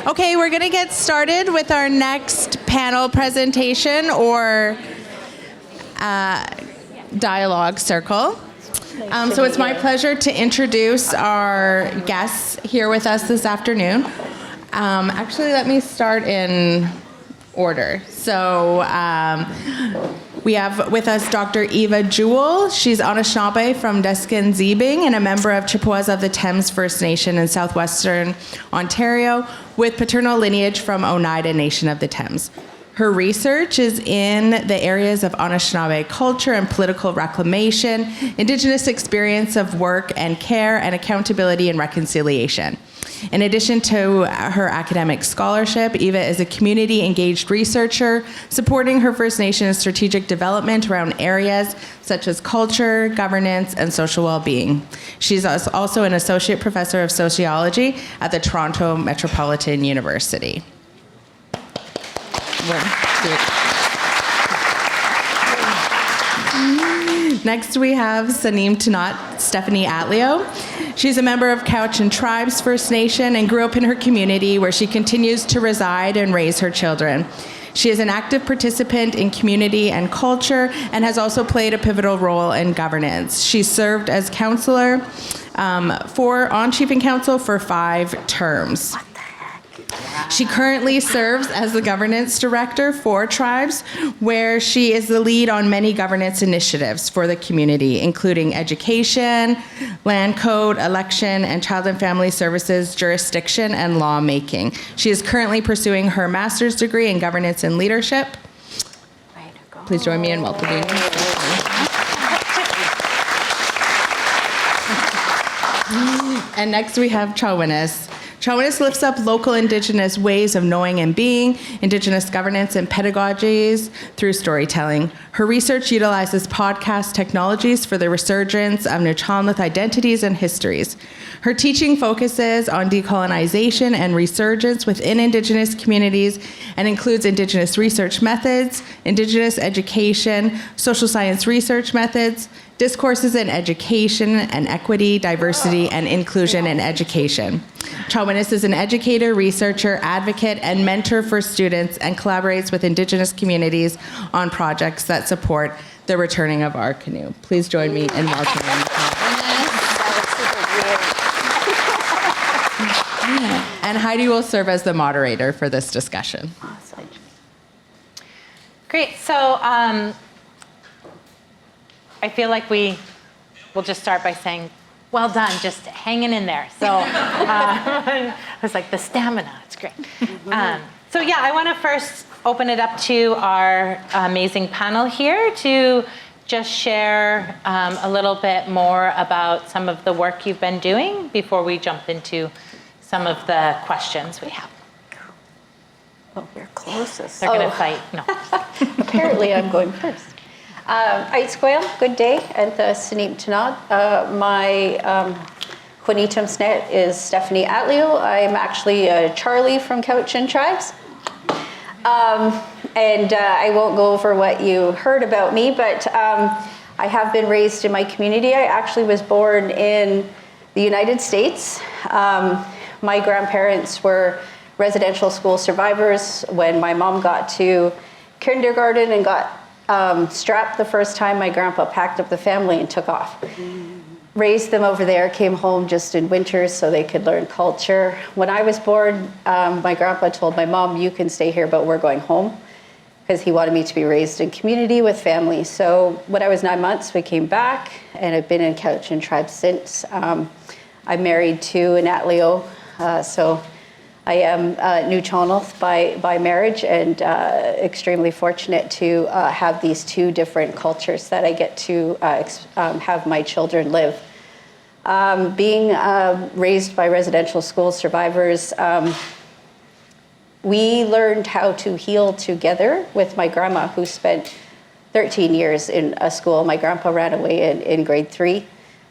Okay, we're going to get started with our next panel presentation or dialogue circle. So it's my pleasure to introduce our guests here with us this afternoon. Actually, let me start in order. So we have with us Dr. Eva Jewell. She's Anishinaabe from Deskin-Zebing and a member of Chippewas of the Thames First Nation in southwestern Ontario with paternal lineage from Oneida Nation of the Thames. Her research is in the areas of Anishinaabe culture and political reclamation, Indigenous experience of work and care, and accountability and reconciliation. In addition to her academic scholarship, Eva is a community-engaged researcher supporting her First Nations strategic development around areas such as culture, governance, and social well-being. She's also an associate professor of sociology at the Toronto Metropolitan University. Next, we have Suniimtunaat Stephanie Atleo. She's a member of Cowichan Tribes First Nation and grew up in her community where she continues to reside and raise her children. She is an active participant in community and culture and has also played a pivotal role in governance. She served as counselor on Chief and Council for 5 terms. She currently serves as the governance director for Tribes, where she is the lead on many governance initiatives for the community, including education, land code, election, and child and family services, jurisdiction, and lawmaking. She is currently pursuing her master's degree in governance and leadership. Please join me in welcoming. And next we have Chaw-win-is. Chaw-win-is lifts up local Indigenous ways of knowing and being, Indigenous governance and pedagogies through storytelling. Her research utilizes podcast technologies for the resurgence of Nuu-chah-nulth identities and histories. Her teaching focuses on decolonization and resurgence within Indigenous communities and includes Indigenous research methods, Indigenous education, social science research methods, discourses in education and equity, diversity, and inclusion in education. Chaw-win-is is an educator, researcher, advocate, and mentor for students and collaborates with Indigenous communities on projects that support the returning of our canoe. Please join me in welcoming And Heidi will serve as the moderator for this discussion. Awesome. Great. So I feel like we will just start by saying, well done, just hanging in there. So I was like, the stamina, it's great. So yeah, I want to first open it up to our amazing panel here to just share a little bit more about some of the work you've been doing before we jump into some of the questions we have. Well, we're closest. They're going to fight. No. Apparently, I'm going first. Aitsquail, good day, and the Suniimtunaat. My Heidi is Stephanie Atleo. I'm actually Charlie from Cowichan Tribes. And I won't go over what you heard about me, but I have been raised in my community. I actually was born in the United States. My grandparents were residential school survivors. When my mom got to kindergarten and got strapped the first time, my grandpa packed up the family and took off. Raised them over there, came home just in winters so they could learn culture. When I was born, my grandpa told my mom, you can stay here, but we're going home, because he wanted me to be raised in community with family. So when I was 9 months, we came back, and I've been in Cowichan Tribe since. I'm married to an Atleo, so I am Nuu-chah-nulth by marriage, and extremely fortunate to have these 2 different cultures that I get to have my children live. Being raised by residential school survivors, we learned how to heal together with my grandma, who spent 13 years in a school. My grandpa ran away in grade 3.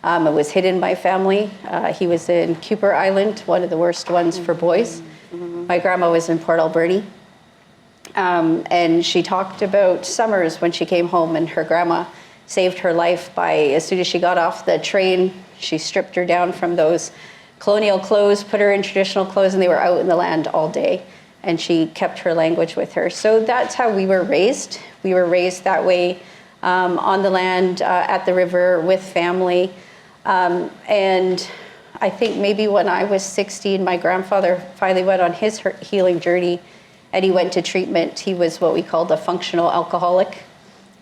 It was hidden by family. He was in Cooper Island, one of the worst ones for boys. My grandma was in Port Alberni. And she talked about summers when she came home, and her grandma saved her life by, as soon as she got off the train, she stripped her down from those colonial clothes, put her in traditional clothes, and they were out in the land all day. And she kept her language with her. So that's how we were raised. We were raised that way, on the land, at the river, with family. And I think maybe when I was 16, my grandfather finally went on his healing journey, and he went to treatment. He was what we called a functional alcoholic.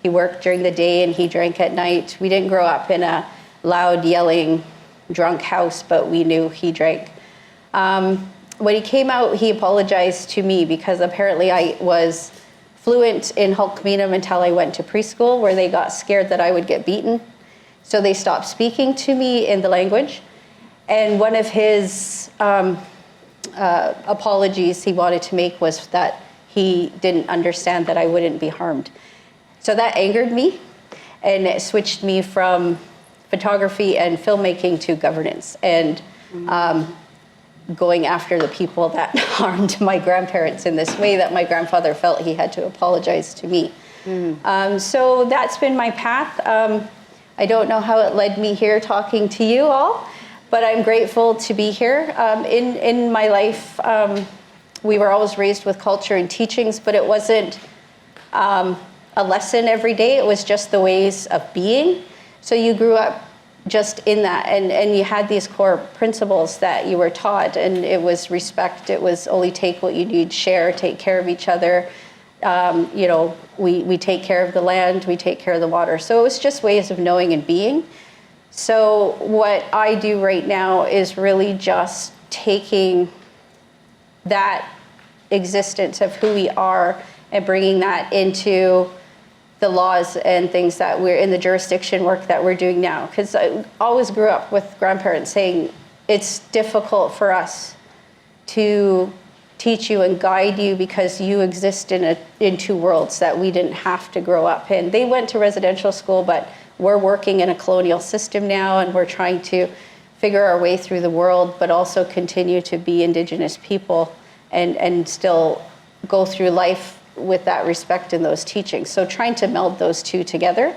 He worked during the day and he drank at night. We didn't grow up in a loud, yelling, drunk house, but we knew he drank. When he came out, he apologized to me because apparently I was fluent in Hulkminam until I went to preschool, where they got scared that I would get beaten. So they stopped speaking to me in the language. And one of his apologies he wanted to make was that he didn't understand that I wouldn't be harmed. So that angered me, and it switched me from photography and filmmaking to governance, and going after the people that harmed my grandparents in this way that my grandfather felt he had to apologize to me. So that's been my path. I don't know how it led me here talking to you all, but I'm grateful to be here. In my life, we were always raised with culture and teachings, but it wasn't a lesson every day. It was just the ways of being. So you grew up just in that, and you had these core principles that you were taught, and it was respect. It was only take what you need, share, take care of each other. We take care of the land, we take care of the water. So it was just ways of knowing and being. So what I do right now is really just taking that existence of who we are and bringing that into the laws and things that we're in, the jurisdiction work that we're doing now. Because I always grew up with grandparents saying it's difficult for us to teach you and guide you because you exist in two worlds that we didn't have to grow up in. They went to residential school, but we're working in a colonial system now, and we're trying to figure our way through the world, but also continue to be Indigenous people and still go through life with that respect and those teachings. So trying to meld those two together.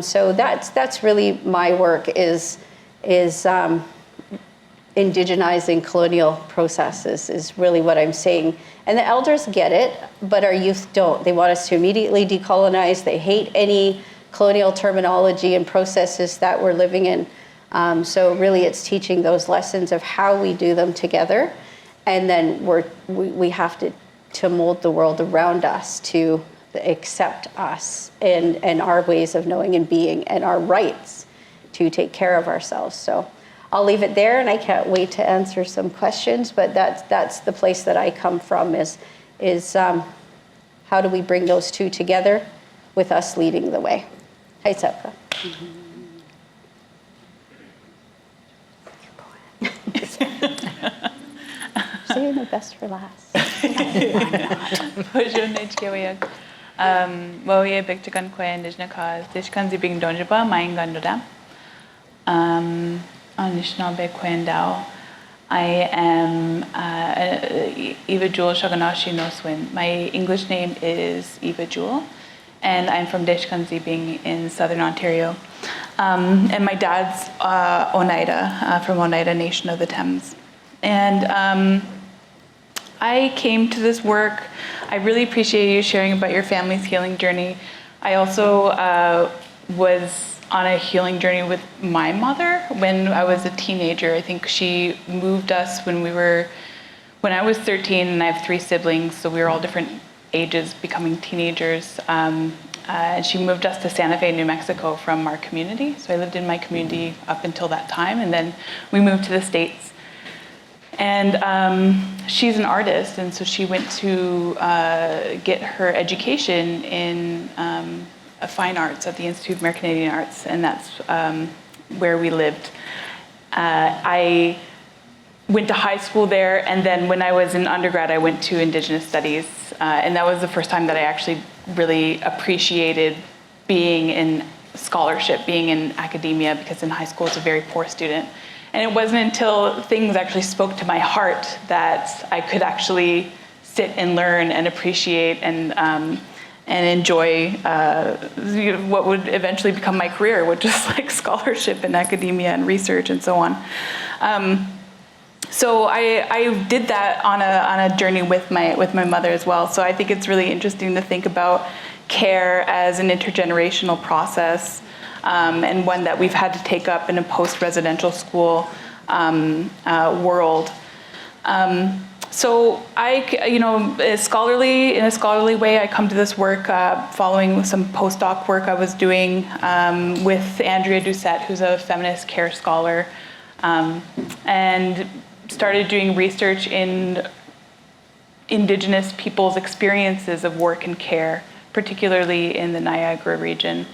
So that's really my work is indigenizing colonial processes is really what I'm saying. And the elders get it, but our youth don't. They want us to immediately decolonize. They hate any colonial terminology and processes that we're living in. So really it's teaching those lessons of how we do them together. And then we have to mold the world around us to accept us and our ways of knowing and being and our rights to take care of ourselves. So I'll leave it there, and I can't wait to answer some questions, but that's the place that I come from is how do we bring those two together with us leading the way. Hi, Sepka. Saving the best for last. Bonjour, Nichkewayak. Wawie Bictagan Kwe Indigenous cause. Dishkanzi Bing Donjaba, Maing Gandoda. National Be Kwendao. I am Eva Jewell Shaganashi Noswin. My English name is Eva Jewell, and I'm from Dishkanzi Bing in southern Ontario. And my dad's Oneida, from Oneida Nation of the Thames. And I came to this work. I really appreciate you sharing about your family's healing journey. I also was on a healing journey with my mother when I was a teenager. I think she moved us when I was 13, and I have 3 siblings, so we were all different ages becoming teenagers. And she moved us to Santa Fe, New Mexico from our community. So I lived in my community up until that time, and then we moved to the States. And she's an artist, and so she went to get her education in fine arts at the Institute of American Canadian Arts, and that's where we lived. I went to high school there, and then when I was in undergrad, I went to Indigenous Studies, and that was the first time that I actually really appreciated being in scholarship, being in academia, because in high school, I was a very poor student. And it wasn't until things actually spoke to my heart that I could actually sit and learn and appreciate and enjoy what would eventually become my career, which is like scholarship and academia and research and so on. So I did that on a journey with my mother as well. So I think it's really interesting to think about care as an intergenerational process, and one that we've had to take up in a post-residential school world. So in a scholarly way, I come to this work following some postdoc work I was doing with Andrea Doucette, who's a feminist care scholar, and started doing research in Indigenous people's experiences of work and care, particularly in the Niagara region.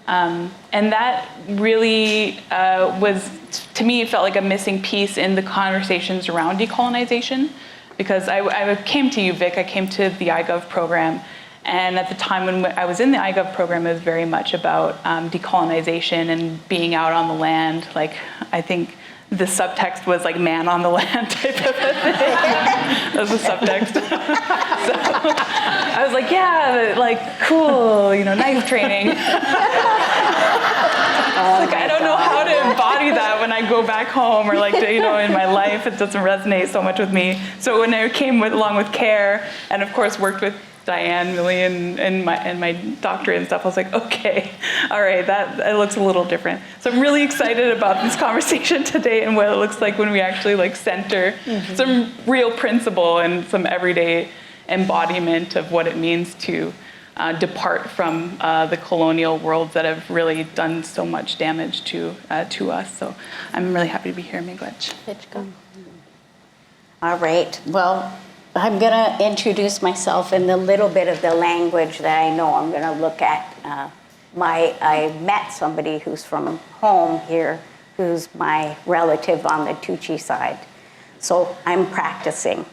And that really was, to me, it felt like a missing piece in the conversations around decolonization, because I came to UVic, I came to the iGov program, and at the time when I was in the iGov program, it was very much about decolonization and being out on the land. Like, I think the subtext was like man on the land type of a thing. That was the subtext. So I was like, yeah, like, cool, knife training. Like, I don't know how to embody that when I go back home, or like, in my life, it doesn't resonate so much with me. So when I came along with care, and of course worked with Diane really and my doctorate and stuff, I was like, okay, all right, that looks a little different. So I'm really excited about this conversation today and what it looks like when we actually like center some real principle and some everyday embodiment of what it means to depart from the colonial worlds that have really done so much damage to us. So I'm really happy to be here. Miigwech. All right. Well, I'm going to introduce myself in the little bit of the language that I know. I'm going to look at I met somebody who's from home here, who's my relative on the Tucci side. So I'm practicing.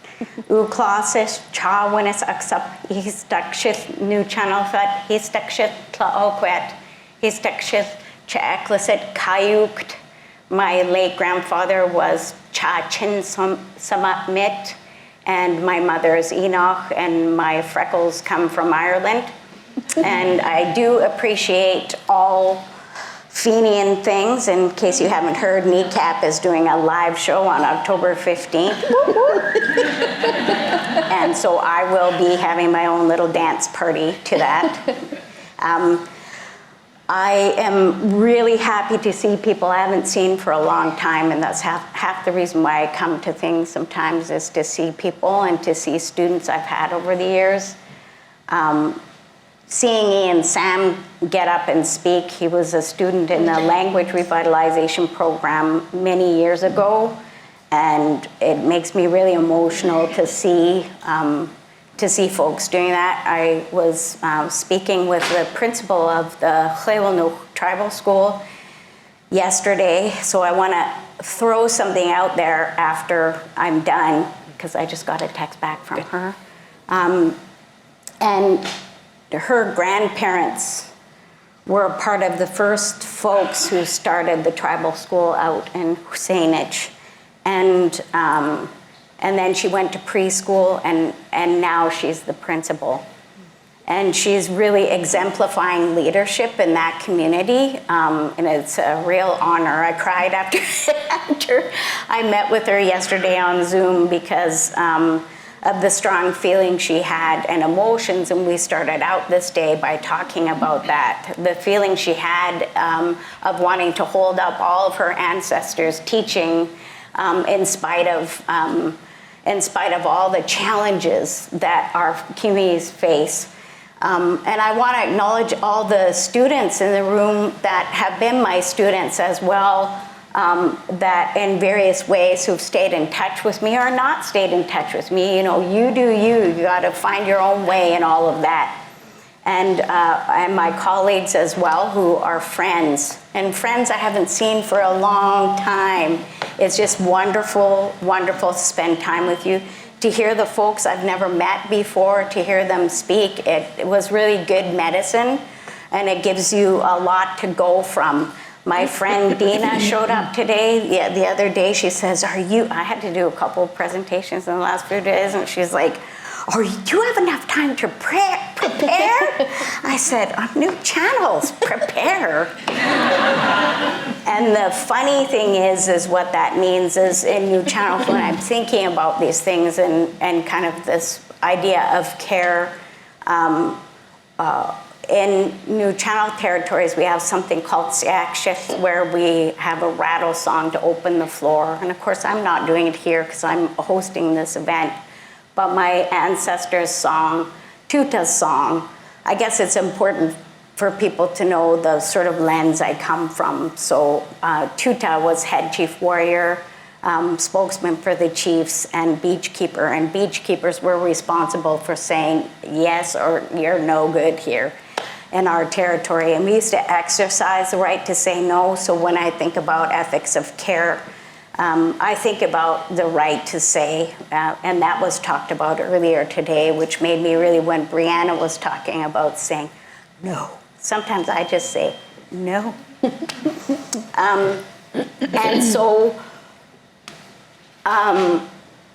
Uklasis, Chaw-win-is Histakshith New Channelfat, Histakshith Tlaokwet, Histakshith Chaeklisit Kayukt. My late grandfather was Cha-chin Samat, and my mother is Enoch, and my freckles come from Ireland. And I do appreciate all Fenian things. In case you haven't heard, Kneecap is doing a live show on October 15th. And so I will be having my own little dance party to that. I am really happy to see people I haven't seen for a long time, and that's half the reason why I come to things sometimes, is to see people and to see students I've had over the years. Seeing Ian Sam get up and speak, he was a student in the language revitalization program many years ago, and it makes me really emotional to see folks doing that. I was speaking with the principal of the Chaw-win-is tribal school yesterday, so I want to throw something out there after I'm done, because I just got a text back from her. And her grandparents were a part of the first folks who started the tribal school out in Husainich. And then she went to preschool, and now she's the principal. And she's really exemplifying leadership in that community, and it's a real honor. I cried after I met with her yesterday on Zoom because of the strong feeling she had and emotions, and we started out this day by talking about that. The feeling she had of wanting to hold up all of her ancestors' teaching in spite of all the challenges that our communities face. And I want to acknowledge all the students in the room that have been my students as well, that in various ways who've stayed in touch with me or not stayed in touch with me. You do you got to find your own way in all of that. And my colleagues as well, who are friends, and friends I haven't seen for a long time. It's just wonderful, wonderful to spend time with you. To hear the folks I've never met before, to hear them speak, it was really good medicine, and it gives you a lot to go from. My friend Dina showed up today. Yeah, the other day she says, I had to do a couple of presentations in the last few days, and she's like, do you have enough time to prepare? I said, on new channels, prepare. And the funny thing is what that means is in new channels, when I'm thinking about these things and kind of this idea of care, in new channel territories, we have something called Siakshith, where we have a rattle song to open the floor. And of course, I'm not doing it here because I'm hosting this event. But my ancestors' song, Tuta's song, I guess it's important for people to know the sort of lens I come from. So Tuta was head chief warrior, spokesman for the chiefs, and beach keeper. And beach keepers were responsible for saying yes or you're no good here in our territory. And we used to exercise the right to say no. So when I think about ethics of care, I think about the right to say, and that was talked about earlier today, which made me really, when Brianna was talking about saying no, sometimes I just say no. And so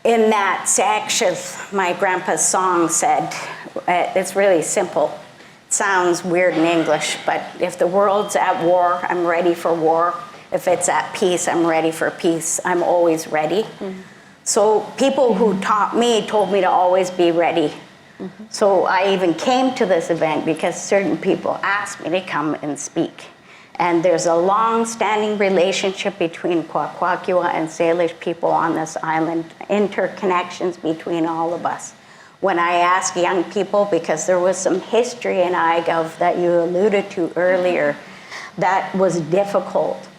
in that Sakshith, my grandpa's song said, it's really simple. Sounds weird in English, but if the world's at war, I'm ready for war. If it's at peace, I'm ready for peace. I'm always ready. Mm-hmm. So people who taught me told me to always be ready. Mm-hmm. So I even came to this event because certain people asked me to come and speak. And there's a long-standing relationship between Kwakwaka'wakw and Salish people on this island, interconnections between all of us. When I ask young people, because there was some history in iGov that you alluded to earlier that was difficult,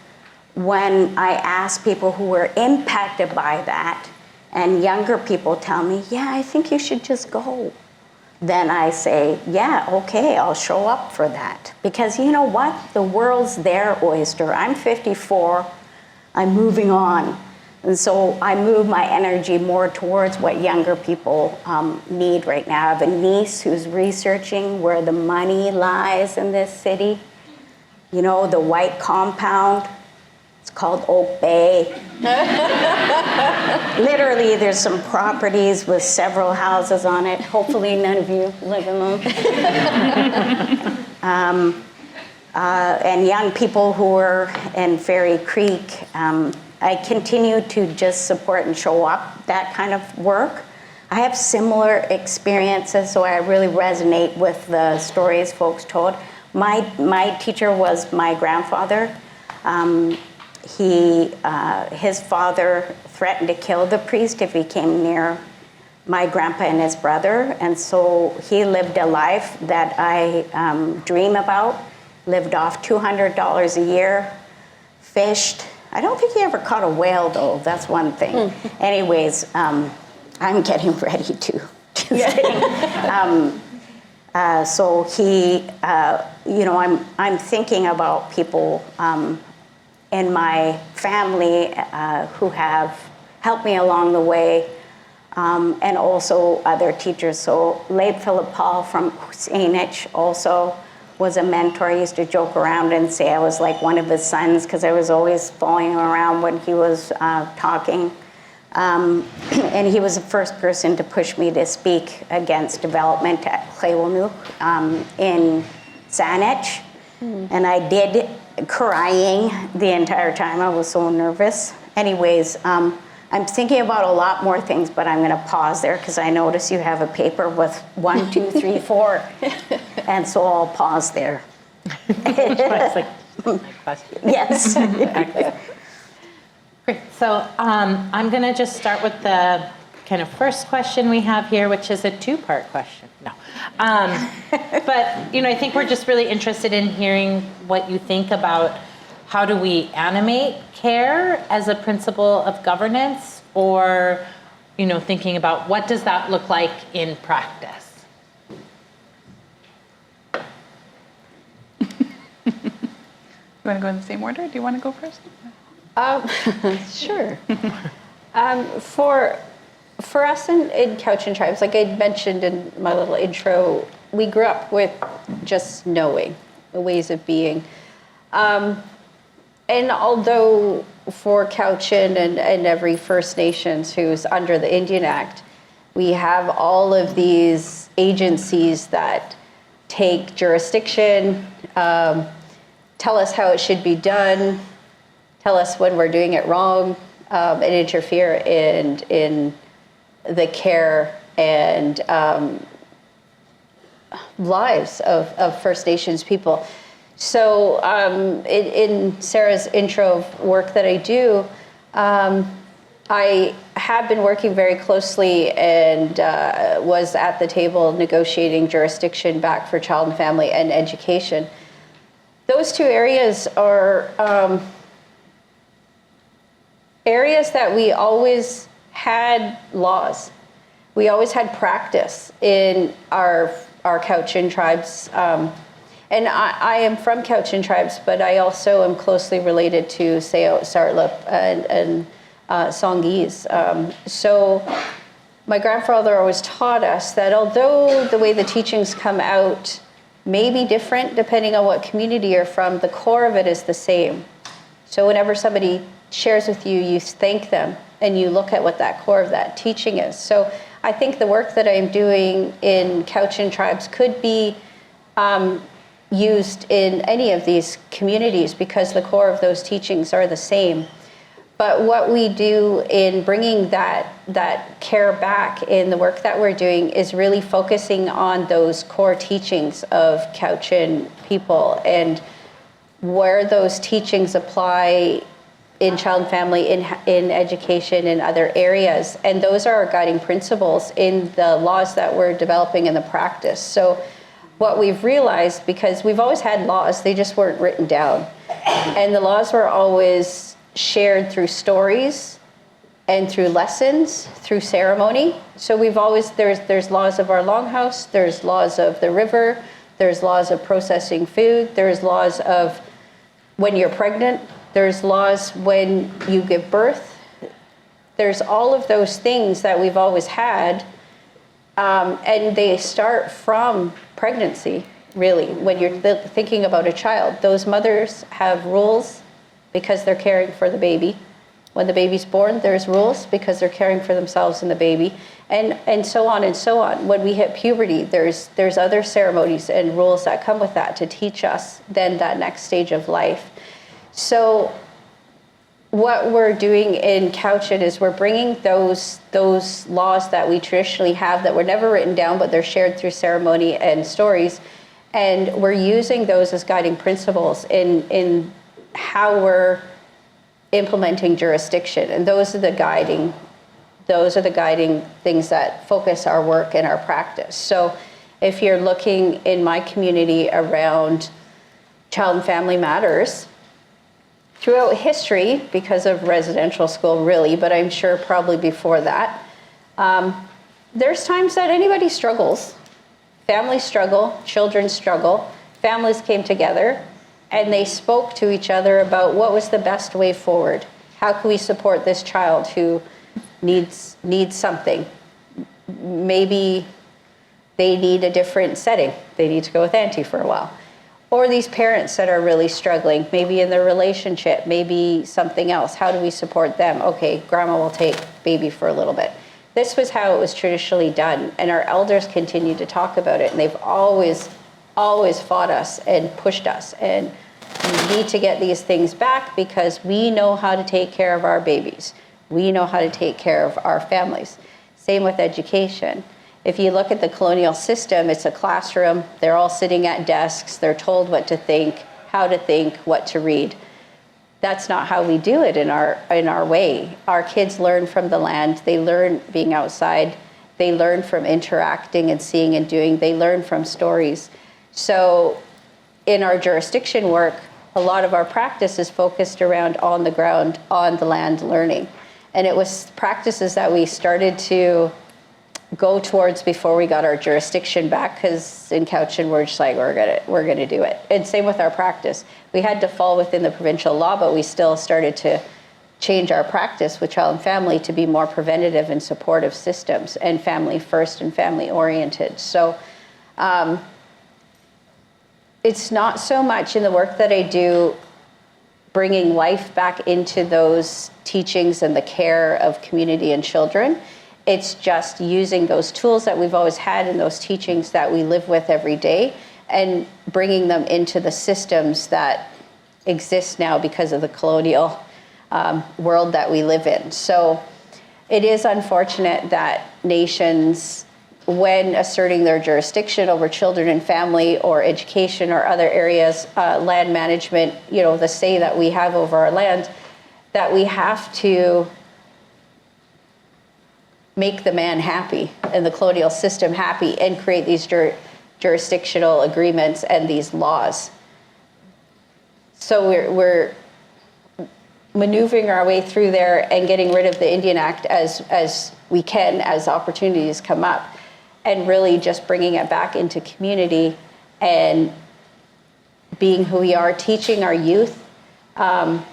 when I ask people who were impacted by that, and younger people tell me, yeah, I think you should just go, then I say, yeah, okay, I'll show up for that. Because you know what? The world's their oyster. I'm 54, I'm moving on. And so I move my energy more towards what younger people need right now. I have a niece who's researching where the money lies in this city. You know, the white compound, it's called Oak Bay. Literally, there's some properties with several houses on it. Hopefully none of you live in them. And young people who are in Fairy Creek, I continue to just support and show up that kind of work. I have similar experiences, so I really resonate with the stories folks told. My teacher was my grandfather. His father threatened to kill the priest if he came near my grandpa and his brother, and so he lived a life that I dream about, lived off $200 a year, fished. I don't think he ever caught a whale, though. That's one thing. Anyways, I'm getting ready to. Just kidding. So he, I'm thinking about people in my family who have helped me along the way, and also other teachers. So Leib Philip Paul from Suniimtunaat also was a mentor. I used to joke around and say I was like one of his sons because I was always following him around when he was talking. And he was the first person to push me to speak against development at Atleo in Saanich. And I did, crying the entire time. I was so nervous. Anyways, I'm thinking about a lot more things, but I'm going to pause there because I notice you have a paper with 1, 2, 3, 4. And so I'll pause there. That's like my question. Yes. Great. So I'm going to just start with the kind of first question we have here, which is a 2-part question. No. But, I think we're just really interested in hearing what you think about how do we animate care as a principle of governance, or, thinking about what does that look like in practice? You want to go in the same order? Do you want to go first? Sure. For us in Cowichan tribes, like I mentioned in my little intro, we grew up with just knowing the ways of being. And although for Cowichan and every First Nations who's under the Indian Act, We have all of these agencies that take jurisdiction, tell us how it should be done, tell us when we're doing it wrong, and interfere in the care and lives of First Nations people. So in Sarah's intro of work that I do, I have been working very closely and was at the table negotiating jurisdiction back for child and family and education. Those two areas are areas that we always had laws. We always had practice in our Cowichan tribes. And I am from Cowichan tribes, but I also am closely related to Sayo, Sartlip, and Songhees. So my grandfather always taught us that although the way the teachings come out may be different depending on what community you're from, the core of it is the same. So whenever somebody shares with you, you thank them and you look at what that core of that teaching is. So I think the work that I'm doing in Cowichan tribes could be used in any of these communities because the core of those teachings are the same. But what we do in bringing that care back in the work that we're doing is really focusing on those core teachings of Cowichan people and where those teachings apply in child and family, in education, in other areas. And those are our guiding principles in the laws that we're developing in the practice. So what we've realized, because we've always had laws, they just weren't written down. And the laws were always shared through stories and through lessons, through ceremony. So we've always, there's laws of our longhouse, there's laws of the river, there's laws of processing food, there's laws of when you're pregnant, there's laws when you give birth. There's all of those things that we've always had, and they start from pregnancy, really. When you're thinking about a child, those mothers have rules because they're caring for the baby. When the baby's born, there's rules because they're caring for themselves and the baby, and so on and so on. When we hit puberty, there's other ceremonies and rules that come with that to teach us then that next stage of life. So what we're doing in Cowichan is we're bringing those laws that we traditionally have that were never written down, but they're shared through ceremony and stories, and we're using those as guiding principles in how we're implementing jurisdiction. And those are the guiding things that focus our work and our practice. So if you're looking in my community around child and family matters, throughout history, because of residential school really, but I'm sure probably before that, there's times that anybody struggles. Families struggle, children struggle, families came together and they spoke to each other about what was the best way forward. How can we support this child who needs something? Maybe they need a different setting. They need to go with auntie for a while. Or these parents that are really struggling, maybe in their relationship, maybe something else. How do we support them? Okay, grandma will take baby for a little bit. This was how it was traditionally done, and our elders continue to talk about it, and they've always fought us and pushed us, and we need to get these things back because we know how to take care of our babies. We know how to take care of our families. Same with education. If you look at the colonial system, it's a classroom. They're all sitting at desks. They're told what to think, how to think, what to read. That's not how we do it in our way. Our kids learn from the land. They learn being outside. They learn from interacting and seeing and doing. They learn from stories. So in our jurisdiction work, a lot of our practice is focused around on the ground, on the land learning. And it was practices that we started to go towards before we got our jurisdiction back, because in Cowichan we're just like, we're gonna do it. And same with our practice. We had to fall within the provincial law, but we still started to change our practice with child and family to be more preventative and supportive systems and family first and family oriented. So it's not so much in the work that I do bringing life back into those teachings and the care of community and children. It's just using those tools that we've always had and those teachings that we live with every day and bringing them into the systems that exist now because of the colonial world that we live in. So it is unfortunate that nations, when asserting their jurisdiction over children and family or education or other areas, land management, the say that we have over our land, that we have to make the man happy and the colonial system happy and create these jurisdictional agreements and these laws. So we're maneuvering our way through there and getting rid of the Indian Act as we can, as opportunities come up, and really just bringing it back into community and being who we are, teaching our youth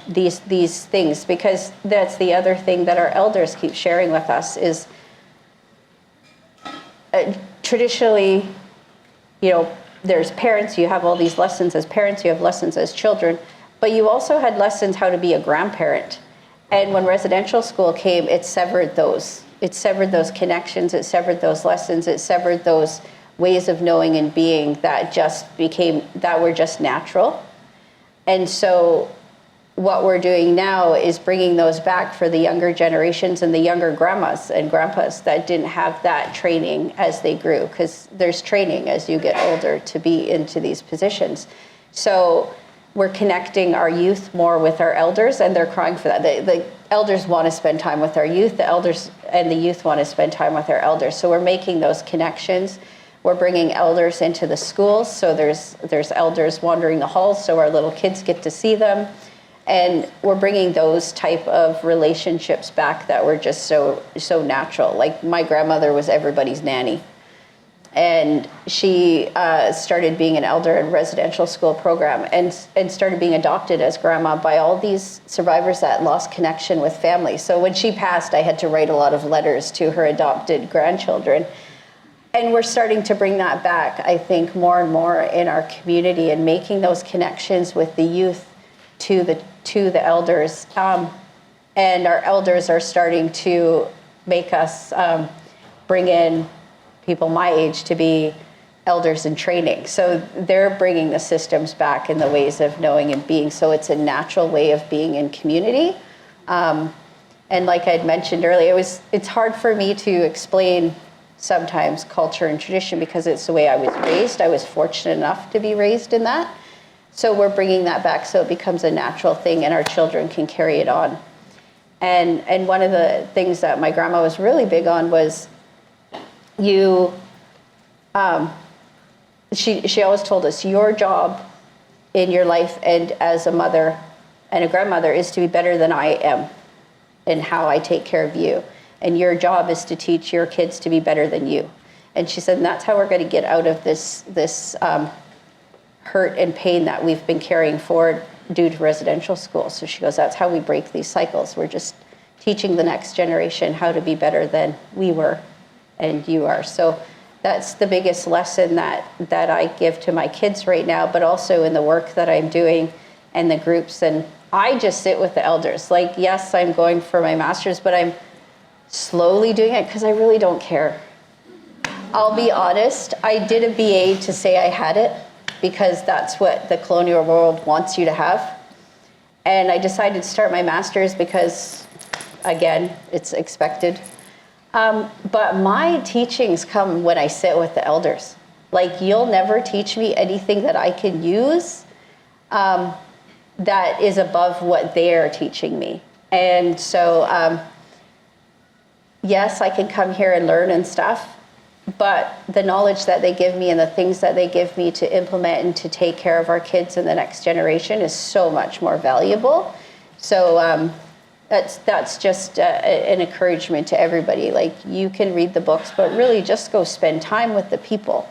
these things, because that's the other thing that our elders keep sharing with us is traditionally, there's parents, you have all these lessons as parents, you have lessons as children, but you also had lessons how to be a grandparent. And when residential school came, it severed those. It severed those connections, it severed those lessons, it severed those ways of knowing and being that were just natural. And so what we're doing now is bringing those back for the younger generations and the younger grandmas and grandpas that didn't have that training as they grew, because there's training as you get older to be into these positions. So we're connecting our youth more with our elders, and they're crying for that. The elders want to spend time with our youth, the elders and the youth want to spend time with our elders. So we're making those connections. We're bringing elders into the schools, so there's elders wandering the halls so our little kids get to see them. And we're bringing those type of relationships back that were just so natural. Like my grandmother was everybody's nanny. And she started being an elder in a residential school program and started being adopted as grandma by all these survivors that lost connection with family. So when she passed, I had to write a lot of letters to her adopted grandchildren. And we're starting to bring that back, I think, more and more in our community and making those connections with the youth to the elders. And our elders are starting to make us bring in people my age to be elders in training. So they're bringing the systems back in the ways of knowing and being. So it's a natural way of being in community. And like I'd mentioned earlier, it's hard for me to explain sometimes culture and tradition because it's the way I was raised. I was fortunate enough to be raised in that. So we're bringing that back so it becomes a natural thing and our children can carry it on. And one of the things that my grandma was really big on was she always told us, your job in your life and as a mother and a grandmother is to be better than I am in how I take care of you. And your job is to teach your kids to be better than you. And she said, and that's how we're going to get out of this hurt and pain that we've been carrying forward due to residential school. So she goes, that's how we break these cycles. We're just teaching the next generation how to be better than we were and you are. So that's the biggest lesson that I give to my kids right now, but also in the work that I'm doing and the groups. And I just sit with the elders. Like, yes, I'm going for my master's, but I'm slowly doing it because I really don't care. I'll be honest, I did a BA to say I had it because that's what the colonial world wants you to have. And I decided to start my master's because, again, it's expected. But my teachings come when I sit with the elders. Like, you'll never teach me anything that I can use that is above what they're teaching me. And so, yes, I can come here and learn and stuff, but the knowledge that they give me and the things that they give me to implement and to take care of our kids and the next generation is so much more valuable. So that's just an encouragement to everybody. Like, you can read the books, but really just go spend time with the people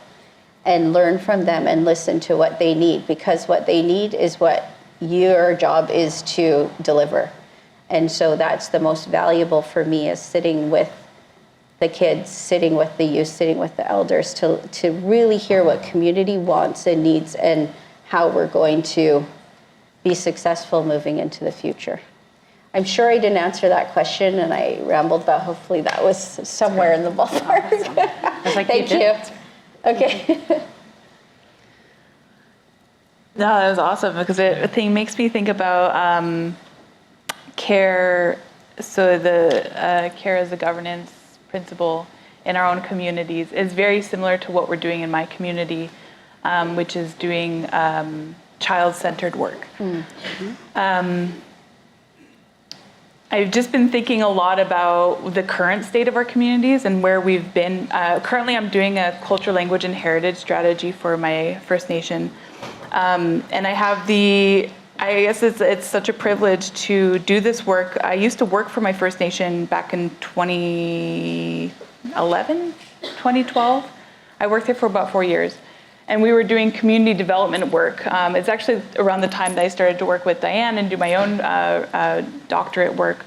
and learn from them and listen to what they need, because what they need is what your job is to deliver. And so that's the most valuable for me, is sitting with the kids, sitting with the youth, sitting with the elders to really hear what community wants and needs and how we're going to be successful moving into the future. I'm sure I didn't answer that question, and I rambled, but hopefully that was somewhere in the ballpark. I was like, Thank you. Okay. No, that was awesome because it makes me think about care. So the care as a governance principle in our own communities is very similar to what we're doing in my community, which is doing child-centered work. I've just been thinking a lot about the current state of our communities and where we've been. Currently, I'm doing a culture, language, and heritage strategy for my First Nation. And I have I guess it's such a privilege to do this work. I used to work for my First Nation back in 2012. I worked there for about 4 years. And we were doing community development work. It's actually around the time that I started to work with Diane and do my own doctorate work.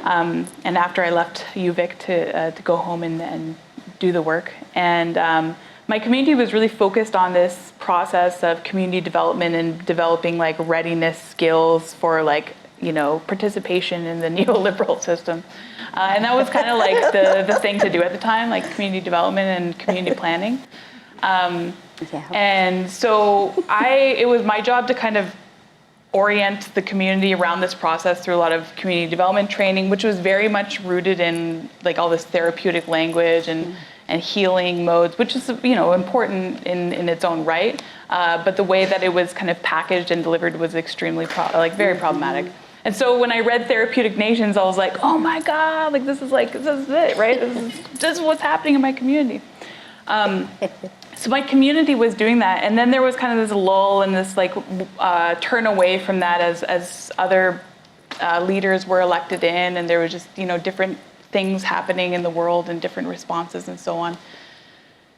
And after I left UVic to go home and do the work. And my community was really focused on this process of community development and developing like readiness skills for like, participation in the neoliberal system. And that was kind of like the thing to do at the time, like community development and community planning. And so it was my job to kind of orient the community around this process through a lot of community development training, which was very much rooted in like all this therapeutic language and healing modes, which is, important in its own right. But the way that it was kind of packaged and delivered was extremely very problematic. And so when I read Therapeutic Nations, I was like, oh my God, like this is it, right? This is what's happening in my community. So my community was doing that, and then there was kind of this lull and this like turn away from that as other leaders were elected in, and there was just different things happening in the world and different responses and so on.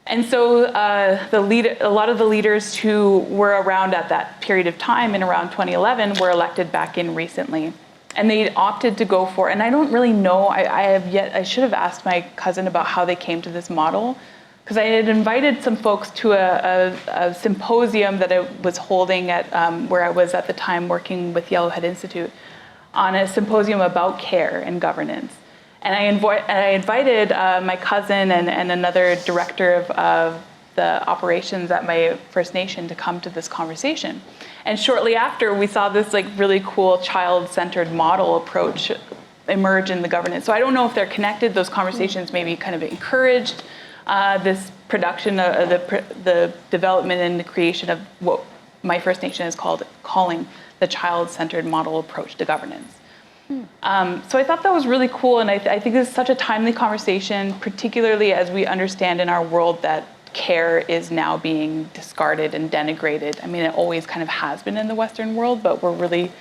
And so a lot of the leaders who were around at that period of time in around 2011 were elected back in recently. And they opted to go for, and I don't really know, I should have asked my cousin about how they came to this model, because I had invited some folks to a symposium that I was holding at where I was at the time working with Yellowhead Institute on a symposium about care and governance. And I invited my cousin and another director of the operations at my First Nation to come to this conversation. And shortly after, we saw this like really cool child-centered model approach emerge in the governance. So I don't know if they're connected. Those conversations maybe kind of encouraged this production of the development and the creation of what my First Nation is calling the child-centered model approach to governance. So I thought that was really cool, and I think this is such a timely conversation, particularly as we understand in our world that care is now being discarded and denigrated. I mean, it always kind of has been in the Western world, but we're really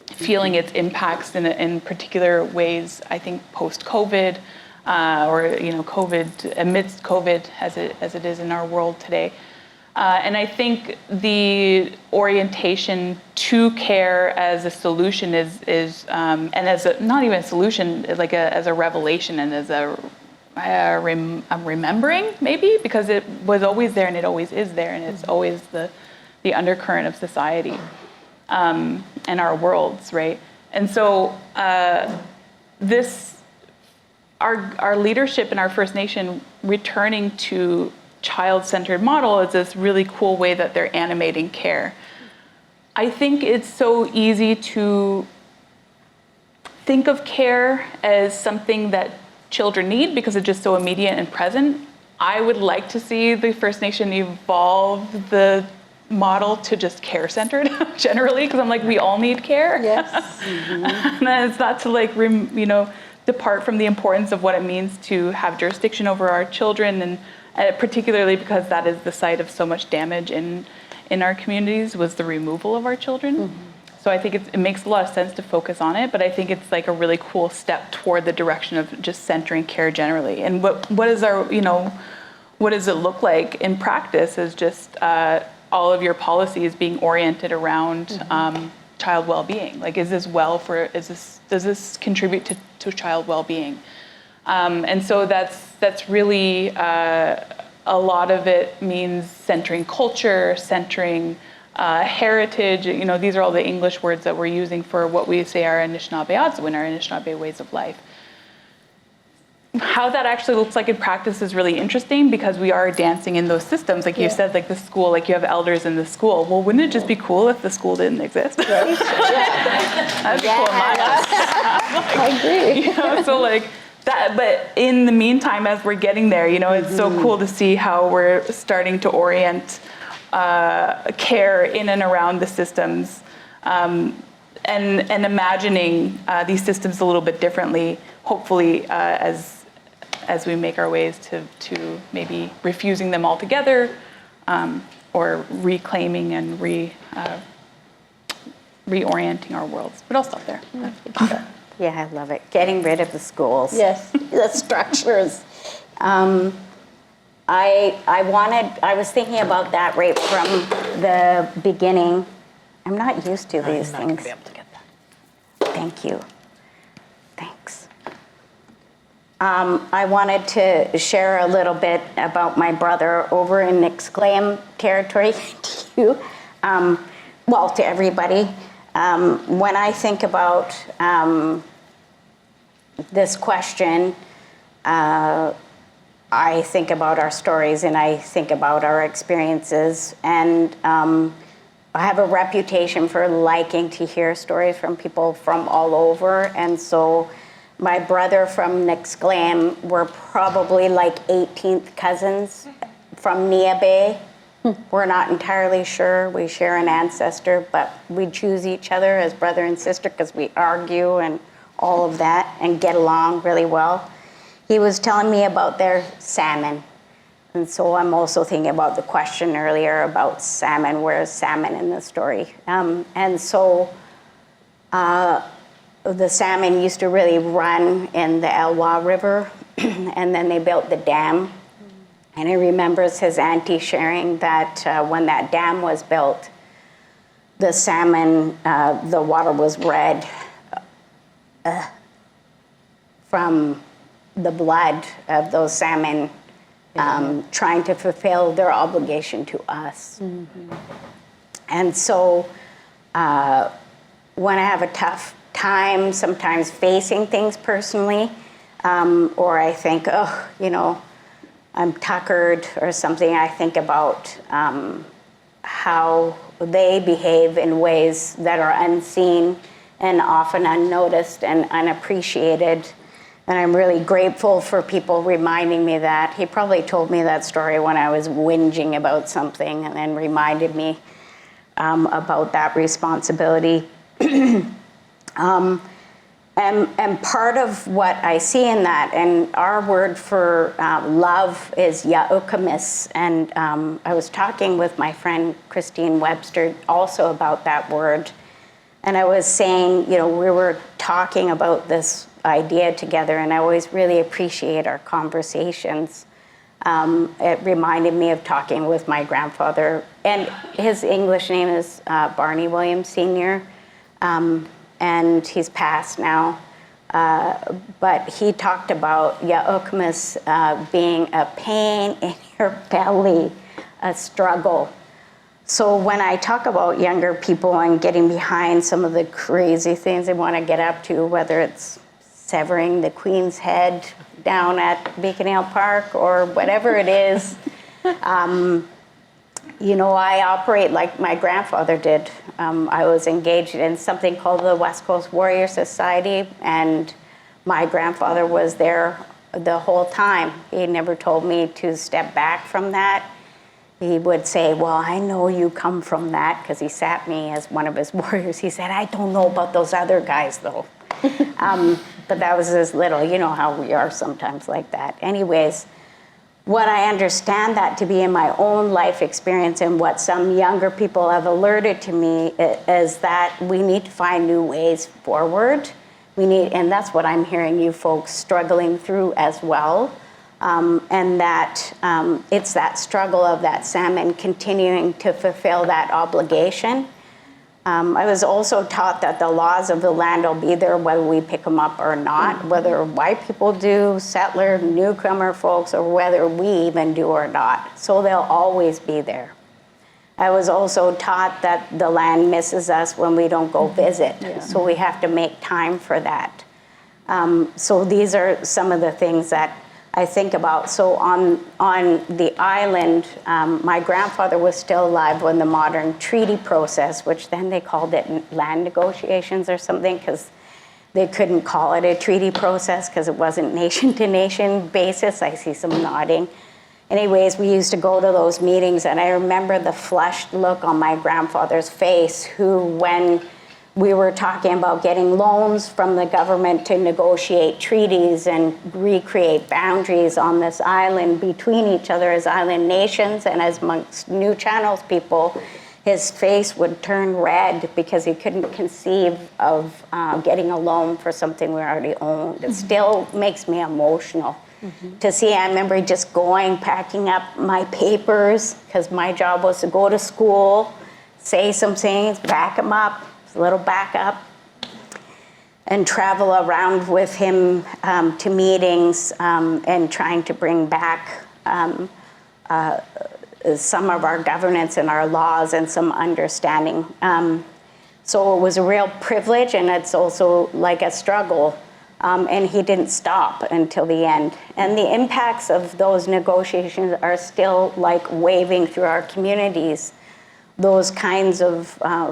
feeling its impacts in particular ways, I think, post-COVID, or COVID, amidst COVID as it is in our world today. And I think the orientation to care as a solution is and as not even a solution, like as a revelation and as a remembering, maybe, because it was always there and it always is there, and it's always the undercurrent of society and our worlds, right? And so our leadership in our First Nation returning to child-centered model is this really cool way that they're animating care. I think it's so easy to think of care as something that children need because it's just so immediate and present. I would like to see the First Nation evolve the model to just care-centered generally, because I'm like, we all need care. Yes. Mm-hmm. And it's not to depart from the importance of what it means to have jurisdiction over our children, and particularly because that is the site of so much damage in our communities, was the removal of our children. Mm-hmm. So I think it makes a lot of sense to focus on it, but I think it's like a really cool step toward the direction of just centering care generally. And what does it look like in practice is just all of your policies being oriented around mm-hmm. Child well-being. Like, does this contribute to child well-being? And so that's really a lot of it means centering culture, centering heritage. These are all the English words that we're using for what we say are Anishinaabe Atswin, our Anishinaabe ways of life. How that actually looks like in practice is really interesting because we are dancing in those systems. Like you said, like the school, like you have elders in the school. Well, wouldn't it just be cool if the school didn't exist? Right? That'd be cool in my eyes. I agree. So like that, but in the meantime, as we're getting there, it's so cool to see how we're starting to orient care in and around the systems, and imagining these systems a little bit differently, hopefully as we make our ways to maybe refusing them altogether, or reclaiming and reorienting our worlds. But I'll stop there. Yeah, I love it. Getting rid of the schools. Yes, The structures. I was thinking about that right from the beginning. I'm not used to these things. I'm not going to be able to get that. Thank you. Thanks. I wanted to share a little bit about my brother over in Nixclaim territory to you, to everybody. When I think about this question, I think about our stories and I think about our experiences, and I have a reputation for liking to hear stories from people from all over, and so my brother from Nixclaim, we're probably like 18th cousins from Nia Bay. We're not entirely sure. We share an ancestor, but we choose each other as brother and sister because we argue and all of that and get along really well. He was telling me about their salmon. And so I'm also thinking about the question earlier about salmon. Where's salmon in the story? And so the salmon used to really run in the Elwha River, and then they built the dam. And he remembers his auntie sharing that when that dam was built, the salmon, the water was red from the blood of those salmon trying to fulfill their obligation to us. Mm-hmm. And so when I have a tough time sometimes facing things personally, or I think, I'm tuckered or something, I think about how they behave in ways that are unseen and often unnoticed and unappreciated. And I'm really grateful for people reminding me that. He probably told me that story when I was whinging about something and then reminded me about that responsibility. And part of what I see in that, and our word for love is ya'ukamis, and I was talking with my friend Christine Webster also about that word, and I was saying, we were talking about this idea together, and I always really appreciate our conversations. It reminded me of talking with my grandfather, and his English name is Barney Williams Sr., and he's passed now. But he talked about ya'ukamis being a pain in your belly, a struggle. So when I talk about younger people and getting behind some of the crazy things they want to get up to, whether it's severing the Queen's head down at Beacon Hill Park or whatever it is, I operate like my grandfather did. I was engaged in something called the West Coast Warrior Society, and my grandfather was there the whole time. He never told me to step back from that. He would say, well, I know you come from that, because he sat me as one of his warriors. He said, I don't know about those other guys, though. But that was his little, how we are sometimes like that. Anyways, what I understand that to be in my own life experience and what some younger people have alerted to me is that we need to find new ways forward. And that's what I'm hearing you folks struggling through as well. And that it's that struggle of that salmon continuing to fulfill that obligation. I was also taught that the laws of the land will be there whether we pick them up or not, whether white people do, settler, newcomer folks, or whether we even do or not. So they'll always be there. I was also taught that the land misses us when we don't go visit. So we have to make time for that. So these are some of the things that I think about. So on the island, my grandfather was still alive when the modern treaty process, which then they called it land negotiations or something, because they couldn't call it a treaty process because it wasn't nation to nation basis. I see some nodding. Anyways, we used to go to those meetings, and I remember the flushed look on my grandfather's face, who, when we were talking about getting loans from the government to negotiate treaties and recreate boundaries on this island between each other as island nations and as amongst New Channels people, his face would turn red because he couldn't conceive of getting a loan for something we already owned. It still makes me emotional to see. I remember just going, packing up my papers, because my job was to go to school, say some things, back them up, a little backup, and travel around with him to meetings and trying to bring back some of our governance and our laws and some understanding. So it was a real privilege, and it's also like a struggle. And he didn't stop until the end. And the impacts of those negotiations are still like waving through our communities. Those kinds of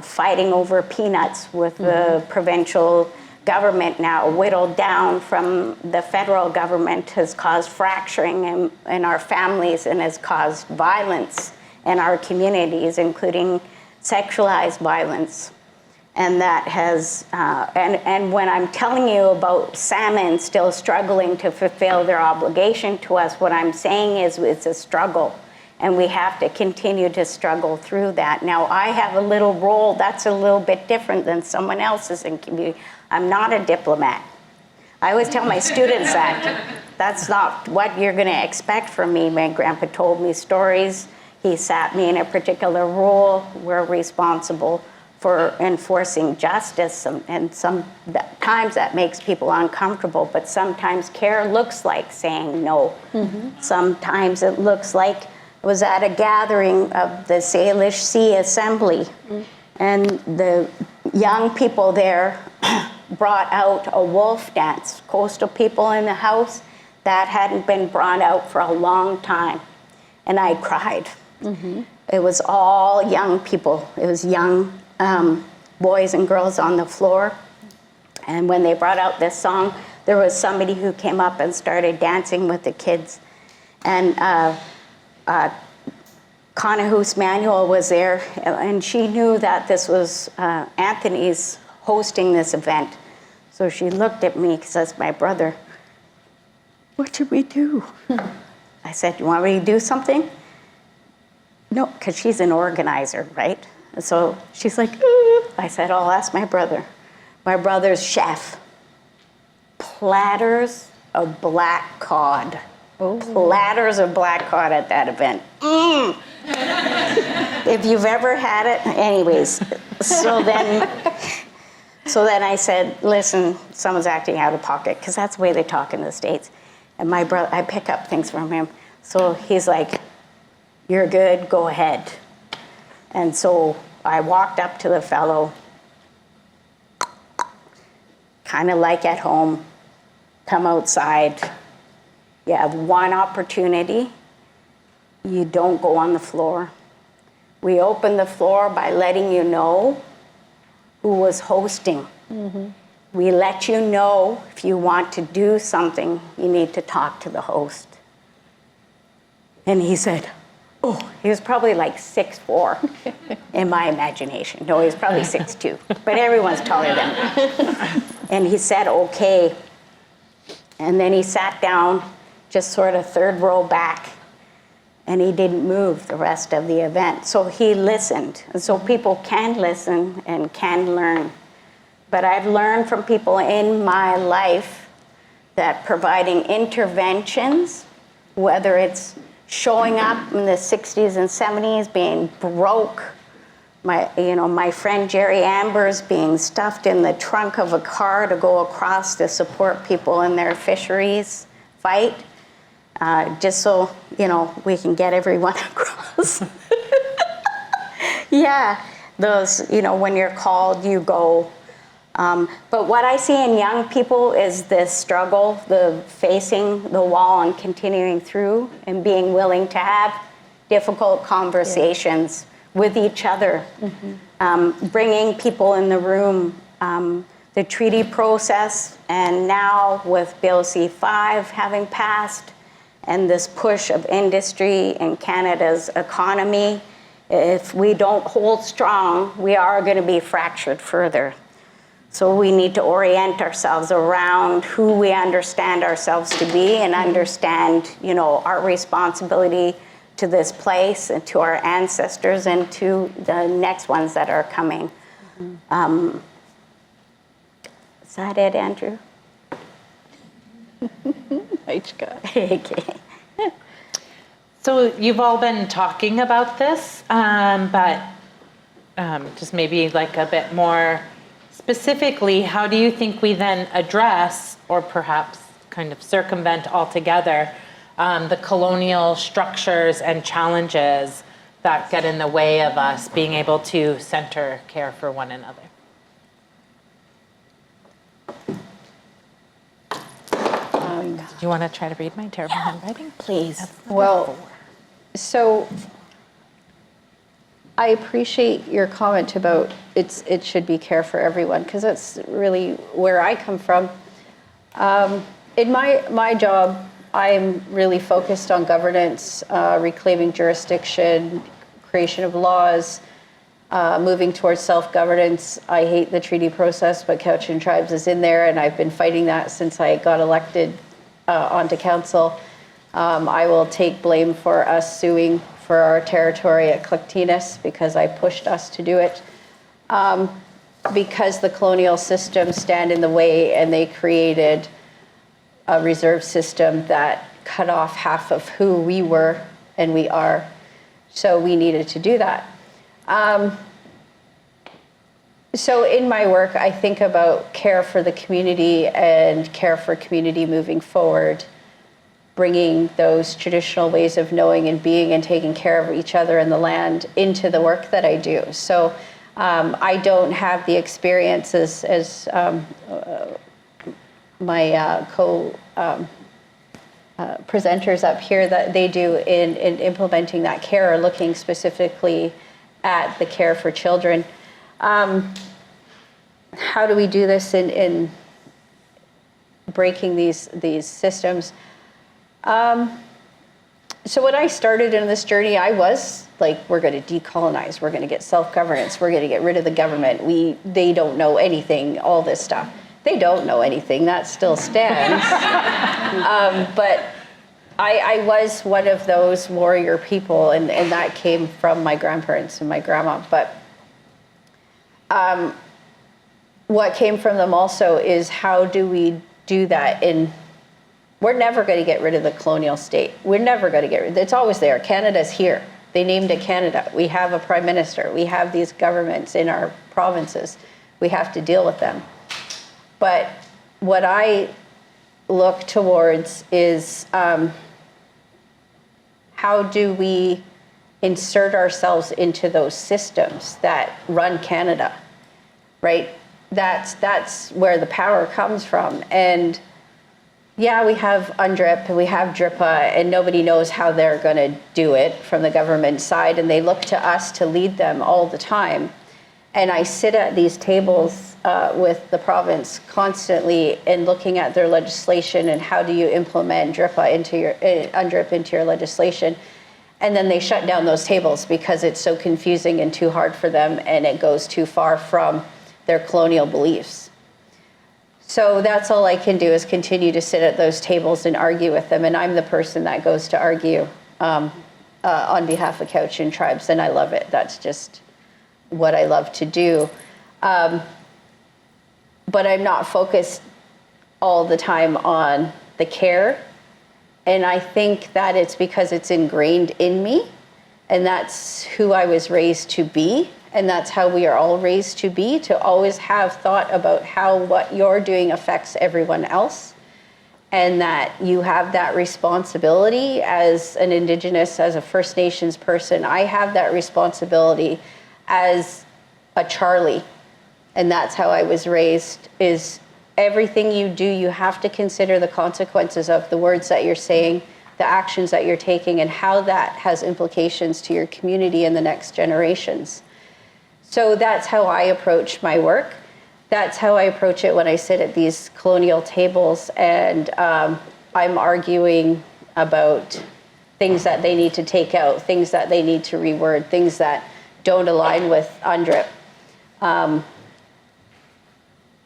fighting over peanuts with the provincial government now whittled down from the federal government has caused fracturing in our families and has caused violence in our communities, including sexualized violence. And that has, and when I'm telling you about salmon still struggling to fulfill their obligation to us, what I'm saying is it's a struggle, and we have to continue to struggle through that. Now, I have a little role that's a little bit different than someone else's in community. I'm not a diplomat. I always tell my students that. That's not what you're gonna expect from me. My grandpa told me stories. He sat me in a particular role. We're responsible for enforcing justice, and sometimes that makes people uncomfortable, but sometimes care looks like saying no. Sometimes it looks like I was at a gathering of the Salish Sea Assembly, and the young people there brought out a wolf dance, coastal people in the house, that hadn't been brought out for a long time, and I cried. It was all young people. It was young boys and girls on the floor. And when they brought out this song, there was somebody who came up and started dancing with the kids. And Conahus Manuel was there, and she knew that this was Anthony's hosting this event. So she looked at me, because that's my brother. What should we do? I said, you want me to do something? No, because she's an organizer, right? And so she's like, I said, I'll ask my brother. My brother's chef. Platters of black cod. Platters of black cod at that event. If you've ever had it, anyways. So then I said, listen, someone's acting out of pocket, because that's the way they talk in the States. And my brother, I pick up things from him. So he's like, you're good, go ahead. And so I walked up to the fellow, kind of like at home, come outside. You have one opportunity. You don't go on the floor. We opened the floor by letting you know who was hosting. We let you know if you want to do something, you need to talk to the host. And he said, oh, he was probably like 6'4" in my imagination. No, he was probably 6'2", but everyone's taller than me. And he said, okay. And then he sat down, just sort of third row back, and he didn't move the rest of the event. So he listened. And so people can listen and can learn. But I've learned from people in my life that providing interventions, whether it's showing up in the 60s and 70s, being broke, my friend Jerry Ambers being stuffed in the trunk of a car to go across to support people in their fisheries fight, just so we can get everyone across. Yeah, those, when you're called, you go. But what I see in young people is this struggle, the facing the wall and continuing through and being willing to have difficult conversations with each other, bringing people in the room, the treaty process, and now with Bill C-5 having passed, and this push of industry and Canada's economy, if we don't hold strong, we are going to be fractured further. So we need to orient ourselves around who we understand ourselves to be and understand, our responsibility to this place and to our ancestors and to the next ones that are coming. Is that it, Andrew? Okay. So you've all been talking about this, but just maybe like a bit more specifically, how do you think we then address, or perhaps kind of circumvent altogether, the colonial structures and challenges that get in the way of us being able to center care for one another? Do you want to try to read my terrible handwriting? Please. Well, so I appreciate your comment about it should be care for everyone, because that's really where I come from. In my job, I'm really focused on governance, reclaiming jurisdiction, creation of laws, moving towards self-governance. I hate the treaty process, but Cowichan Tribes is in there, and I've been fighting that since I got elected onto council. I will take blame for us suing for our territory at Chaw-win-is because I pushed us to do it. Because the colonial systems stand in the way, and they created a reserve system that cut off half of who we were and we are. So we needed to do that. So in my work, I think about care for the community and care for community moving forward, bringing those traditional ways of knowing and being and taking care of each other and the land into the work that I do. So I don't have the experiences as my presenters up here that they do in implementing that care or looking specifically at the care for children. How do we do this in breaking these systems? So when I started in this journey, I was like, we're going to decolonize, we're going to get self-governance, we're going to get rid of the government. They don't know anything, all this stuff. They don't know anything, that still stands. But I was one of those warrior people, and that came from my grandparents and my grandma. But what came from them also is, how do we do that we're never going to get rid of the colonial state. We're never going to get rid. It's always there. Canada's here. They named it Canada. We have a prime minister. We have these governments in our provinces. We have to deal with them. But what I look towards is how do we insert ourselves into those systems that run Canada, right? That's where the power comes from. And yeah, we have UNDRIP and we have DRIPA, and nobody knows how they're going to do it from the government side, and they look to us to lead them all the time. And I sit at these tables with the province constantly and looking at their legislation and how do you implement DRIPA into your UNDRIP into your legislation. And then they shut down those tables because it's so confusing and too hard for them, and it goes too far from their colonial beliefs. So that's all I can do, is continue to sit at those tables and argue with them. And I'm the person that goes to argue on behalf of Cowichan Tribes, and I love it. That's just what I love to do. But I'm not focused all the time on the care. And I think that it's because it's ingrained in me, and that's who I was raised to be. And that's how we are all raised to be, to always have thought about how what you're doing affects everyone else. And that you have that responsibility as an Indigenous, as a First Nations person. I have that responsibility as a Charlie. And that's how I was raised, is everything you do, you have to consider the consequences of the words that you're saying, the actions that you're taking, and how that has implications to your community and the next generations. So that's how I approach my work. That's how I approach it when I sit at these colonial tables and I'm arguing about things that they need to take out, things that they need to reword, things that don't align with UNDRIP.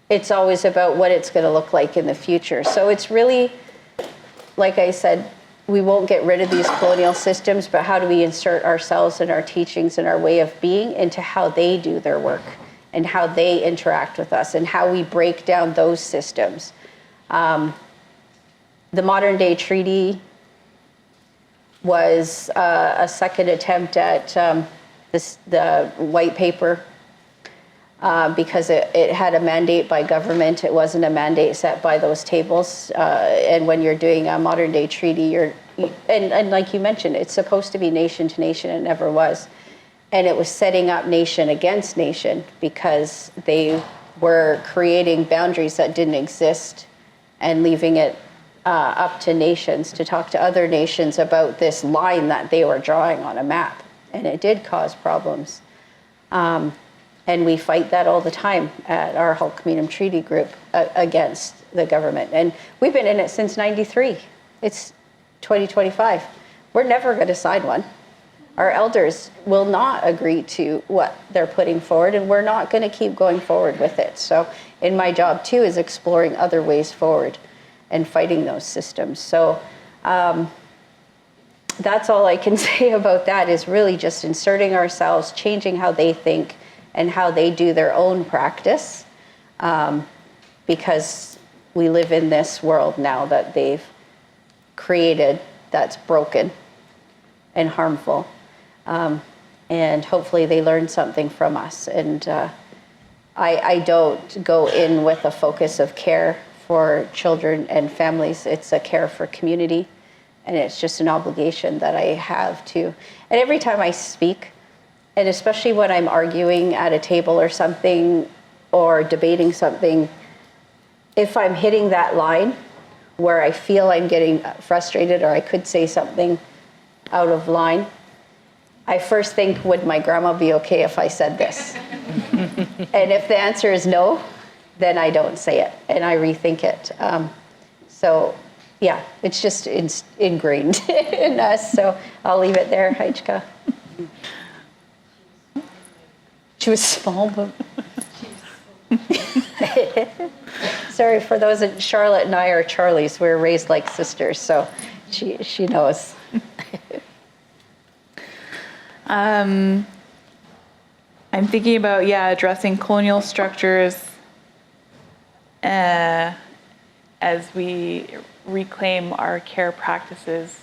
It's always about what it's going to look like in the future. So it's really, like I said, we won't get rid of these colonial systems, but how do we insert ourselves and our teachings and our way of being into how they do their work and how they interact with us and how we break down those systems. The modern day treaty was a second attempt at the white paper because it had a mandate by government. It wasn't a mandate set by those tables. And when you're doing a modern day treaty, and like you mentioned, it's supposed to be nation to nation. It never was. And it was setting up nation against nation because they were creating boundaries that didn't exist and leaving it up to nations to talk to other nations about this line that they were drawing on a map. And it did cause problems. And we fight that all the time at our Hulkmeanum Treaty Group against the government. And we've been in it since '93. It's 2025. We're never going to sign one. Our elders will not agree to what they're putting forward, and we're not going to keep going forward with it. So in my job, too, is exploring other ways forward and fighting those systems. So that's all I can say about that, is really just inserting ourselves, changing how they think and how they do their own practice, because we live in this world now that they've created that's broken and harmful. And hopefully they learn something from us. And I don't go in with a focus of care for children and families. It's a care for community. And it's just an obligation that I have to. And every time I speak, and especially when I'm arguing at a table or something, or debating something, if I'm hitting that line where I feel I'm getting frustrated or I could say something out of line, I first think, would my grandma be okay if I said this? And if the answer is no, then I don't say it and I rethink it. So yeah, it's just ingrained in us. So I'll leave it there, Heidi. She was small, but sorry for those. Charlotte and I are Charlies. We're raised like sisters, so she knows. I'm thinking about addressing colonial structures as we reclaim our care practices,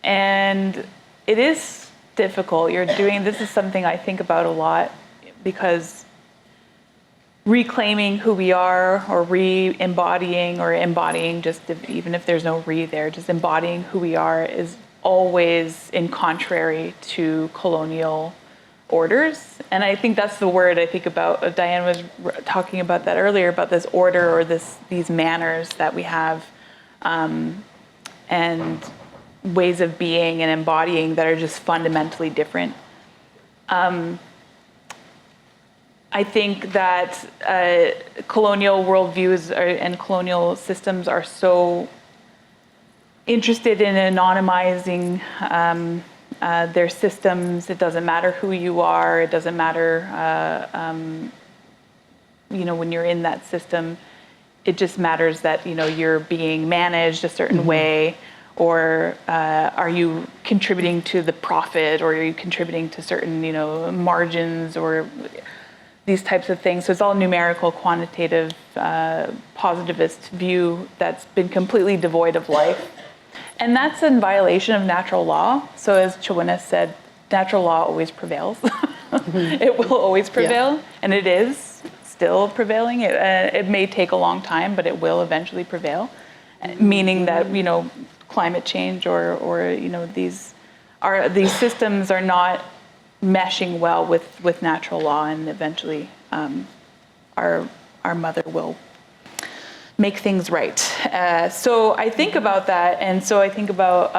and it is difficult. This is something I think about a lot, because reclaiming who we are, or re-embodying, or embodying, even if there's no re there, just embodying who we are is always in contrary to colonial orders. And I think that's the word I think about. Diane was talking about that earlier, about this order, or these manners that we have, and ways of being and embodying that are just fundamentally different. I think that colonial worldviews and colonial systems are so interested in anonymizing their systems. It doesn't matter who you are. It doesn't matter, when you're in that system. It just matters that, you're being managed a certain way, or are you contributing to the profit, or are you contributing to certain, margins, or these types of things. So it's all numerical, quantitative, positivist view that's been completely devoid of life. And that's in violation of natural law. So as Chaw-win-is said, natural law always prevails. It will always prevail, and it is still prevailing. It may take a long time, but it will eventually prevail, meaning that, climate change or these systems are not meshing well with natural law, and eventually our mother will make things right. So I think about that, and so I think about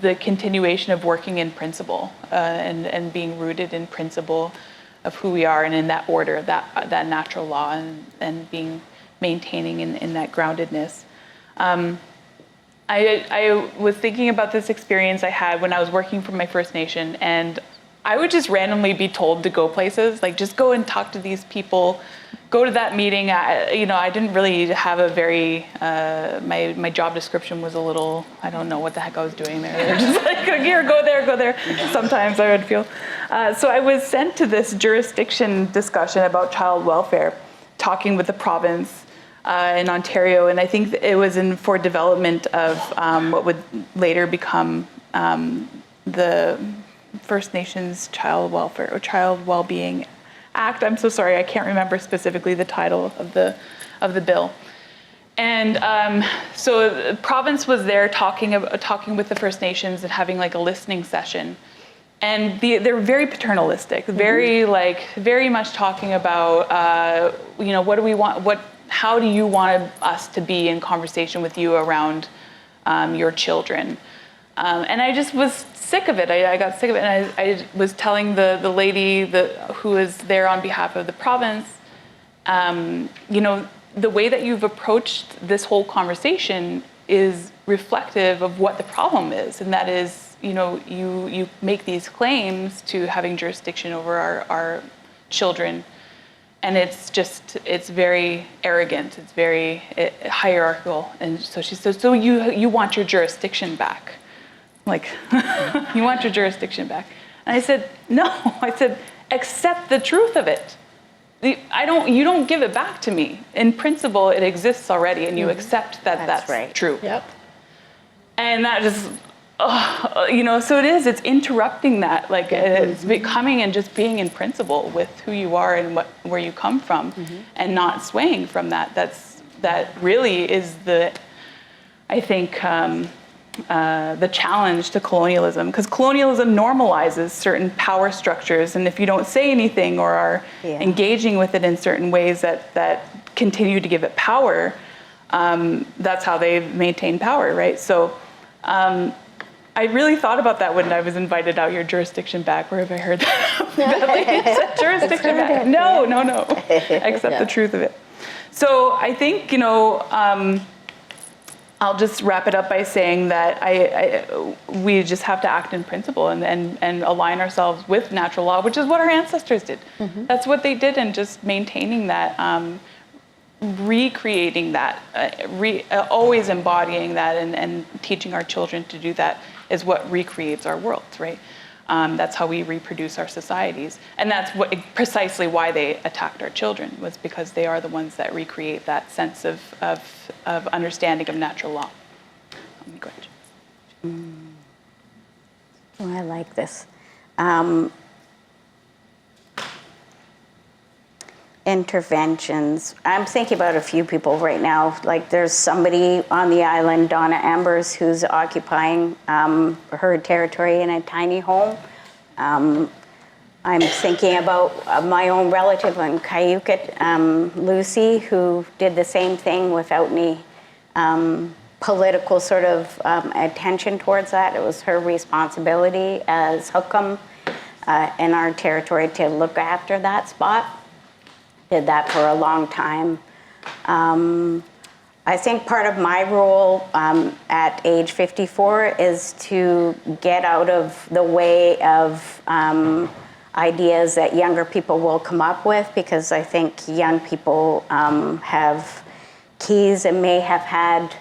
the continuation of working in principle and being rooted in principle of who we are, and in that order, that natural law, and being maintaining in that groundedness. I was thinking about this experience I had when I was working for my First Nation, and I would just randomly be told to go places, like just go and talk to these people, go to that meeting. I didn't really have a very, my job description was a little, I don't know what the heck I was doing there. They were just like, here, go there. Sometimes I would feel. So I was sent to this jurisdiction discussion about child welfare, talking with the province in Ontario, and I think it was for development of what would later become the First Nations Child Welfare or Child Wellbeing Act. I'm so sorry, I can't remember specifically the title of the bill. And so the province was there talking with the First Nations and having like a listening session. And they're very paternalistic, very much talking about, what do we want, how do you want us to be in conversation with you around your children? And I just was sick of it. I got sick of it, and I was telling the lady who was there on behalf of the province, the way that you've approached this whole conversation is reflective of what the problem is, and that is, you make these claims to having jurisdiction over our children, and it's very arrogant, it's very hierarchical. And so she says, so you want your jurisdiction back? Like, you want your jurisdiction back? And I said, no. I said, accept the truth of it. You don't give it back to me. In principle, it exists already, and you accept that's right. True. Yep. And that just, so it's interrupting that. Like, it's becoming and just being in principle with who you are and where you come from, and not swaying from that. That really is I think, the challenge to colonialism, because colonialism normalizes certain power structures, and if you don't say anything or are engaging with it in certain ways that continue to give it power, that's how they maintain power, right? So I really thought about that when I was invited out, your jurisdiction back. Where have I heard that? That lady said jurisdiction back. No. Accept the truth of it. So I think, I'll just wrap it up by saying that we just have to act in principle and align ourselves with natural law, which is what our ancestors did. That's what they did, and just maintaining that, recreating that, always embodying that, and teaching our children to do that is what recreates our world, right? That's how we reproduce our societies. And that's precisely why they attacked our children, was because they are the ones that recreate that sense of understanding of natural law. Go ahead. I like this. Interventions. I'm thinking about a few people right now. Like, there's somebody on the island, Donna Ambers, who's occupying her territory in a tiny home. I'm thinking about my own relative in Kiiwetinepinesiik, Lucy, who did the same thing without any political sort of attention towards that. It was her responsibility as Hukam in our territory to look after that spot. Did that for a long time. I think part of my role at age 54 is to get out of the way of ideas that younger people will come up with, because I think young people have keys and may have had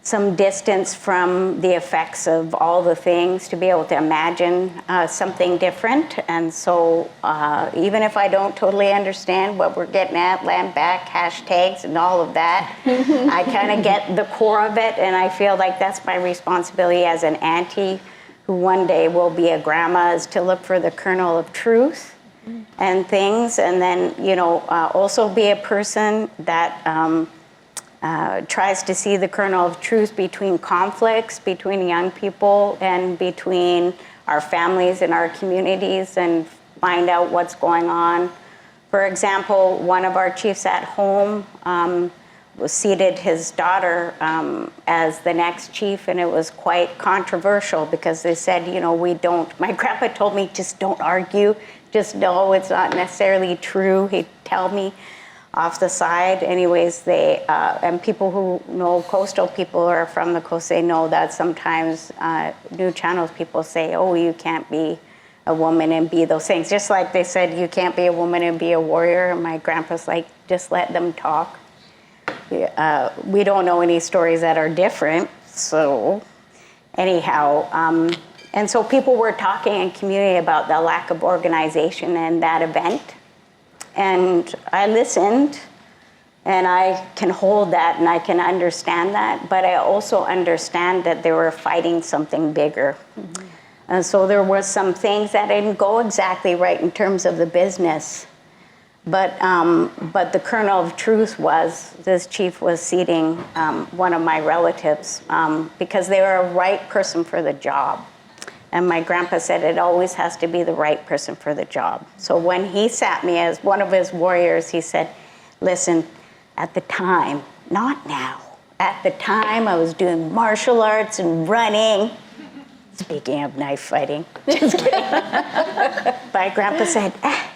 some distance from the effects of all the things to be able to imagine something different. And so even if I don't totally understand what we're getting at, land back, hashtags and all of that, I kind of get the core of it, and I feel like that's my responsibility as an auntie who one day will be a grandma, is to look for the kernel of truth and things, and then, also be a person that tries to see the kernel of truth between conflicts, between young people, and between our families and our communities and find out what's going on. For example, one of our chiefs at home seated his daughter as the next chief, and it was quite controversial because they said, my grandpa told me, just don't argue, just know it's not necessarily true. He'd tell me off the side. Anyways, and people who know coastal people or are from the coast, they know that sometimes New Channels people say, oh, you can't be a woman and be those things. Just like they said, you can't be a woman and be a warrior. And my grandpa's like, just let them talk. We don't know any stories that are different. So anyhow, and so people were talking in community about the lack of organization in that event. And I listened, and I can hold that and I can understand that, but I also understand that they were fighting something bigger. Mm-hmm. And so there was some things that didn't go exactly right in terms of the business. But the kernel of truth was this chief was seating one of my relatives because they were a right person for the job. And my grandpa said it always has to be the right person for the job. So when he sat me as one of his warriors, he said, listen, at the time, not now, at the time I was doing martial arts and running. Speaking of knife fighting, just kidding. My grandpa said,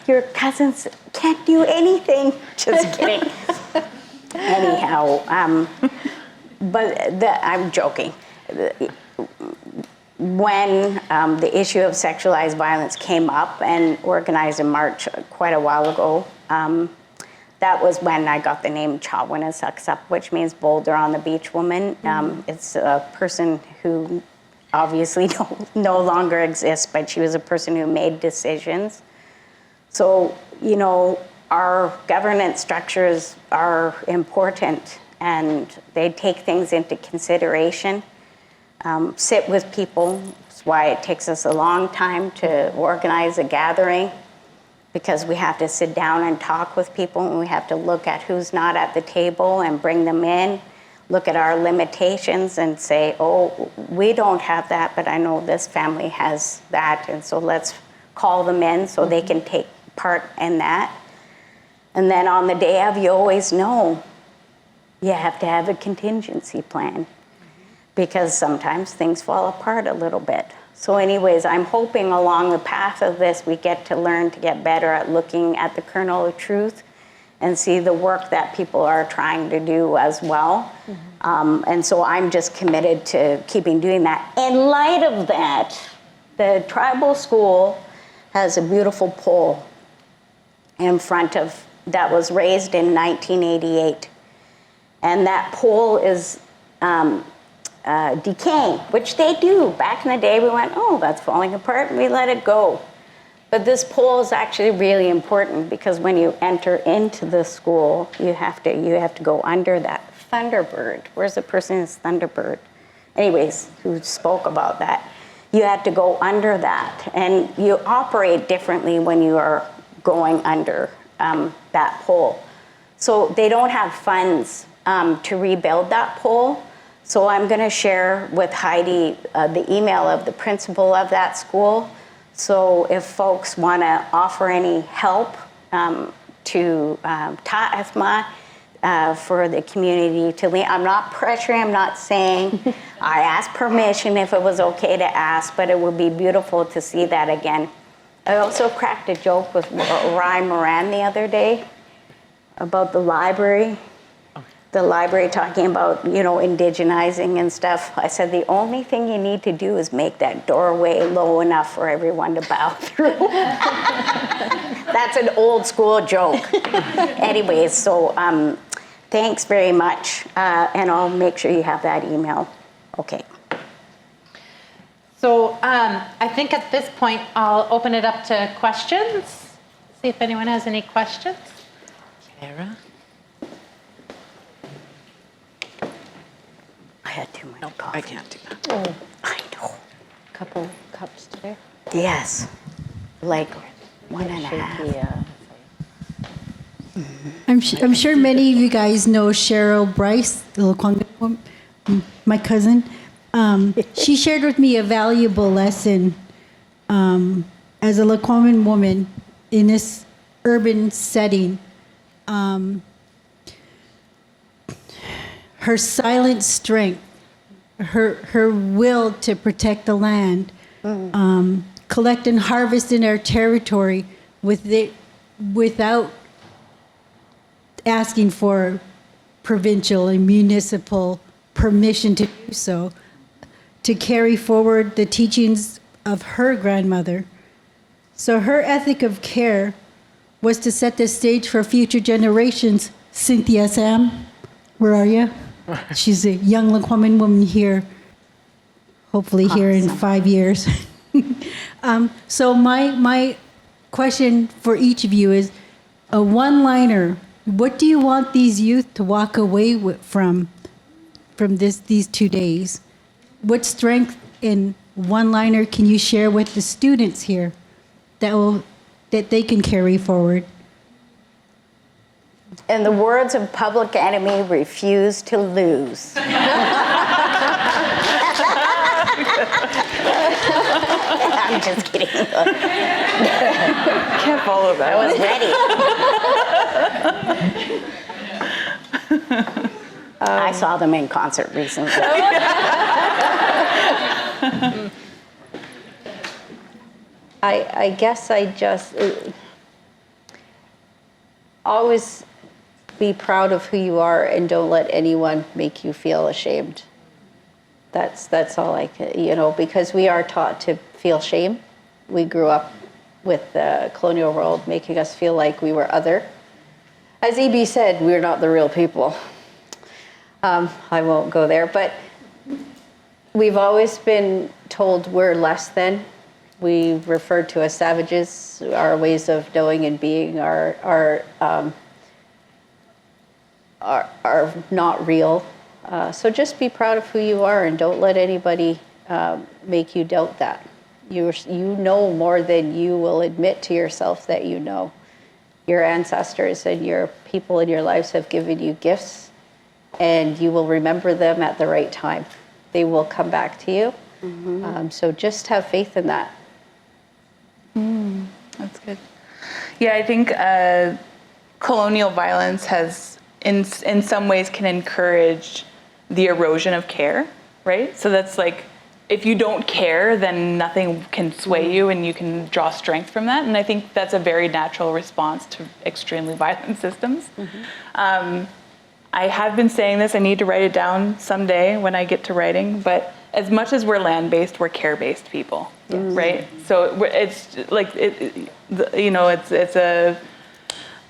your cousins can't do anything. Just kidding. Anyhow, I'm joking. When the issue of sexualized violence came up and organized a march quite a while ago, that was when I got the name Chaw-win-is, which means boulder on the beach woman. It's a person who obviously no longer exists, but she was a person who made decisions. So, our governance structures are important and they take things into consideration. Sit with people. That's why it takes us a long time to organize a gathering, because we have to sit down and talk with people, and we have to look at who's not at the table and bring them in, look at our limitations and say, oh, we don't have that, but I know this family has that, and so let's call them in so they can take part in that. And then on the day of, you always know you have to have a contingency plan, because sometimes things fall apart a little bit. So anyways, I'm hoping along the path of this, we get to learn to get better at looking at the kernel of truth and see the work that people are trying to do as well. Mm-hmm. And so I'm just committed to keeping doing that. In light of that, the tribal school has a beautiful pole in front of, that was raised in 1988. And that pole is decaying, which they do. Back in the day, we went, oh, that's falling apart, and we let it go. But this pole is actually really important, because when you enter into the school, you have to go under that Thunderbird. Where's the person who's Thunderbird? Anyways, who spoke about that. You have to go under that, and you operate differently when you are going under that pole. So they don't have funds to rebuild that pole. So I'm going to share with Heidi the email of the principal of that school. So if folks want to offer any help to Ta'athma for the community to lead, I'm not pressuring, I'm not saying. I asked permission if it was okay to ask, but it would be beautiful to see that again. I also cracked a joke with Ryan Moran the other day about the library. The library talking about, indigenizing and stuff. I said, the only thing you need to do is make that doorway low enough for everyone to bow through. That's an old school joke. Anyways, so thanks very much. And I'll make sure you have that email. Okay. So I think at this point, I'll open it up to questions. See if anyone has any questions. Sarah? I had too much coffee. I can't do that. Oh, I know. Couple cups today. Yes. Like 1.5. I'm sure many of you guys know Cheryl Bryce, the my cousin. She shared with me a valuable lesson as a Lekwungen woman in this urban setting, her silent strength, her will to protect the land, collect and harvest in our territory without asking for provincial and municipal permission to do so, to carry forward the teachings of her grandmother. So her ethic of care was to set the stage for future generations. Cynthia Sam, where are you? She's a young Lekwungen woman here, hopefully here in 5 years. So my question for each of you is a one-liner. What do you want these youth to walk away from these 2 days? What strength in one-liner can you share with the students here that they can carry forward? In the words of Public Enemy, refuse to lose. I'm just kidding. Can't follow that. I was ready. I saw them in concert recently. I guess I just always be proud of who you are and don't let anyone make you feel ashamed. That's all I can, because we are taught to feel shame. We grew up with the colonial world making us feel like we were other. As E.B. said, we're not the real people. I won't go there, but we've always been told we're less than. We referred to as savages. Our ways of knowing and being are not real. So just be proud of who you are and don't let anybody make you doubt that. You know more than you will admit to yourself that you know. Your ancestors and your people in your lives have given you gifts, and you will remember them at the right time. They will come back to you. Mm-hmm. So just have faith in that. That's good. Yeah, I think colonial violence has, in some ways, can encourage the erosion of care, right? So that's like, if you don't care, then nothing can sway you and you can draw strength from that. And I think that's a very natural response to extremely violent systems. Mm-hmm. I have been saying this, I need to write it down someday when I get to writing, but as much as we're land-based, we're care-based people, right? So it's like, it's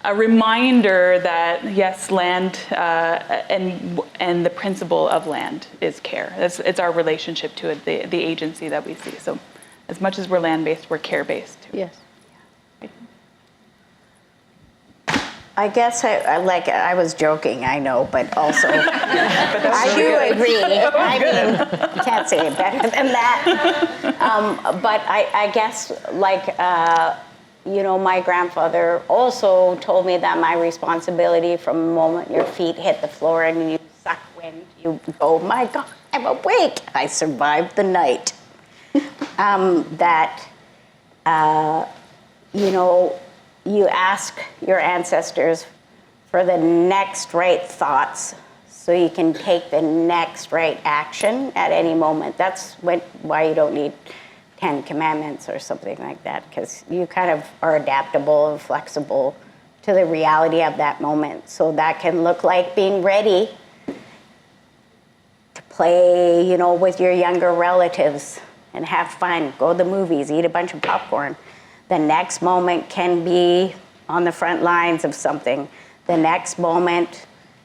a reminder that yes, land and the principle of land is care. It's our relationship to it, the agency that we see. So as much as we're land-based, we're care-based too. Yes. I guess I was joking, I know, but also I do agree. I mean, you can't say it better than that. But I guess my grandfather also told me that my responsibility from the moment your feet hit the floor and you suck wind, you go, my God, I'm awake. I survived the night. You ask your ancestors for the next right thoughts so you can take the next right action at any moment. That's why you don't need 10 commandments or something like that, because you kind of are adaptable and flexible to the reality of that moment. So that can look like being ready to play, with your younger relatives and have fun, go to the movies, eat a bunch of popcorn. The next moment can be on the front lines of something. The next moment,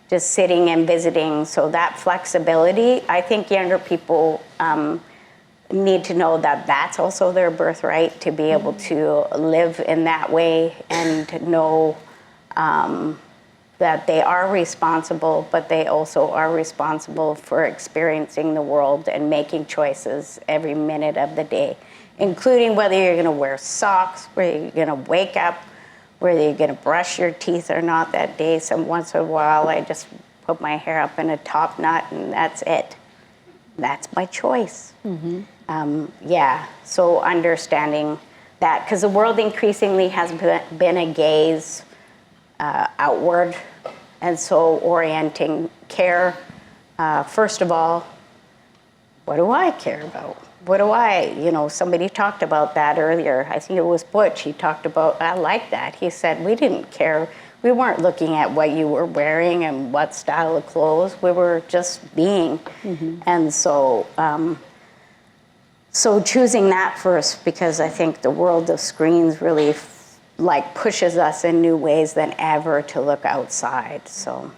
just sitting and visiting. So that flexibility, I think younger people need to know that that's also their birthright, to be able to live in that way and to know that they are responsible, but they also are responsible for experiencing the world and making choices every minute of the day, including whether you're going to wear socks, whether you're going to wake up, whether you're going to brush your teeth or not that day. Once in a while, I just put my hair up in a top knot, and that's it. That's my choice. Mm-hmm. Yeah, so understanding that, because the world increasingly has been a gaze outward, and so orienting care, first of all, what do I care about? What do somebody talked about that earlier. I think it was Butch. He talked about, I like that. He said, we didn't care. We weren't looking at what you were wearing and what style of clothes. We were just being. And so, so choosing that first, because I think the world of screens really pushes us in new ways than ever to look outside. So.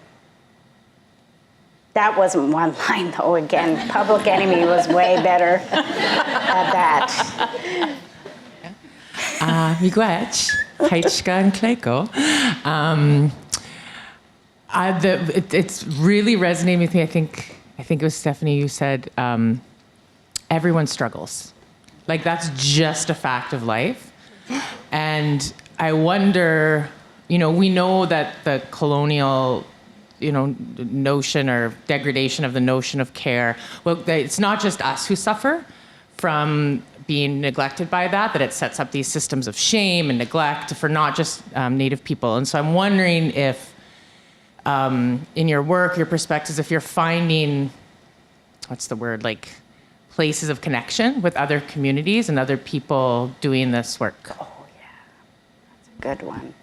That wasn't one line, though. Again, Public Enemy was way better at that. Miigwech, Heichka and Clayco. It's really resonating with me. I think it was Stephanie, you said everyone struggles. Like, that's just a fact of life. And I wonder, we know that the colonial notion or degradation of the notion of care. Well, it's not just us who suffer from being neglected by that it sets up these systems of shame and neglect for not just Native people. And so I'm wondering if, in your work, your perspectives, if you're finding, places of connection with other communities and other people doing this work. Oh, yeah. That's a good one.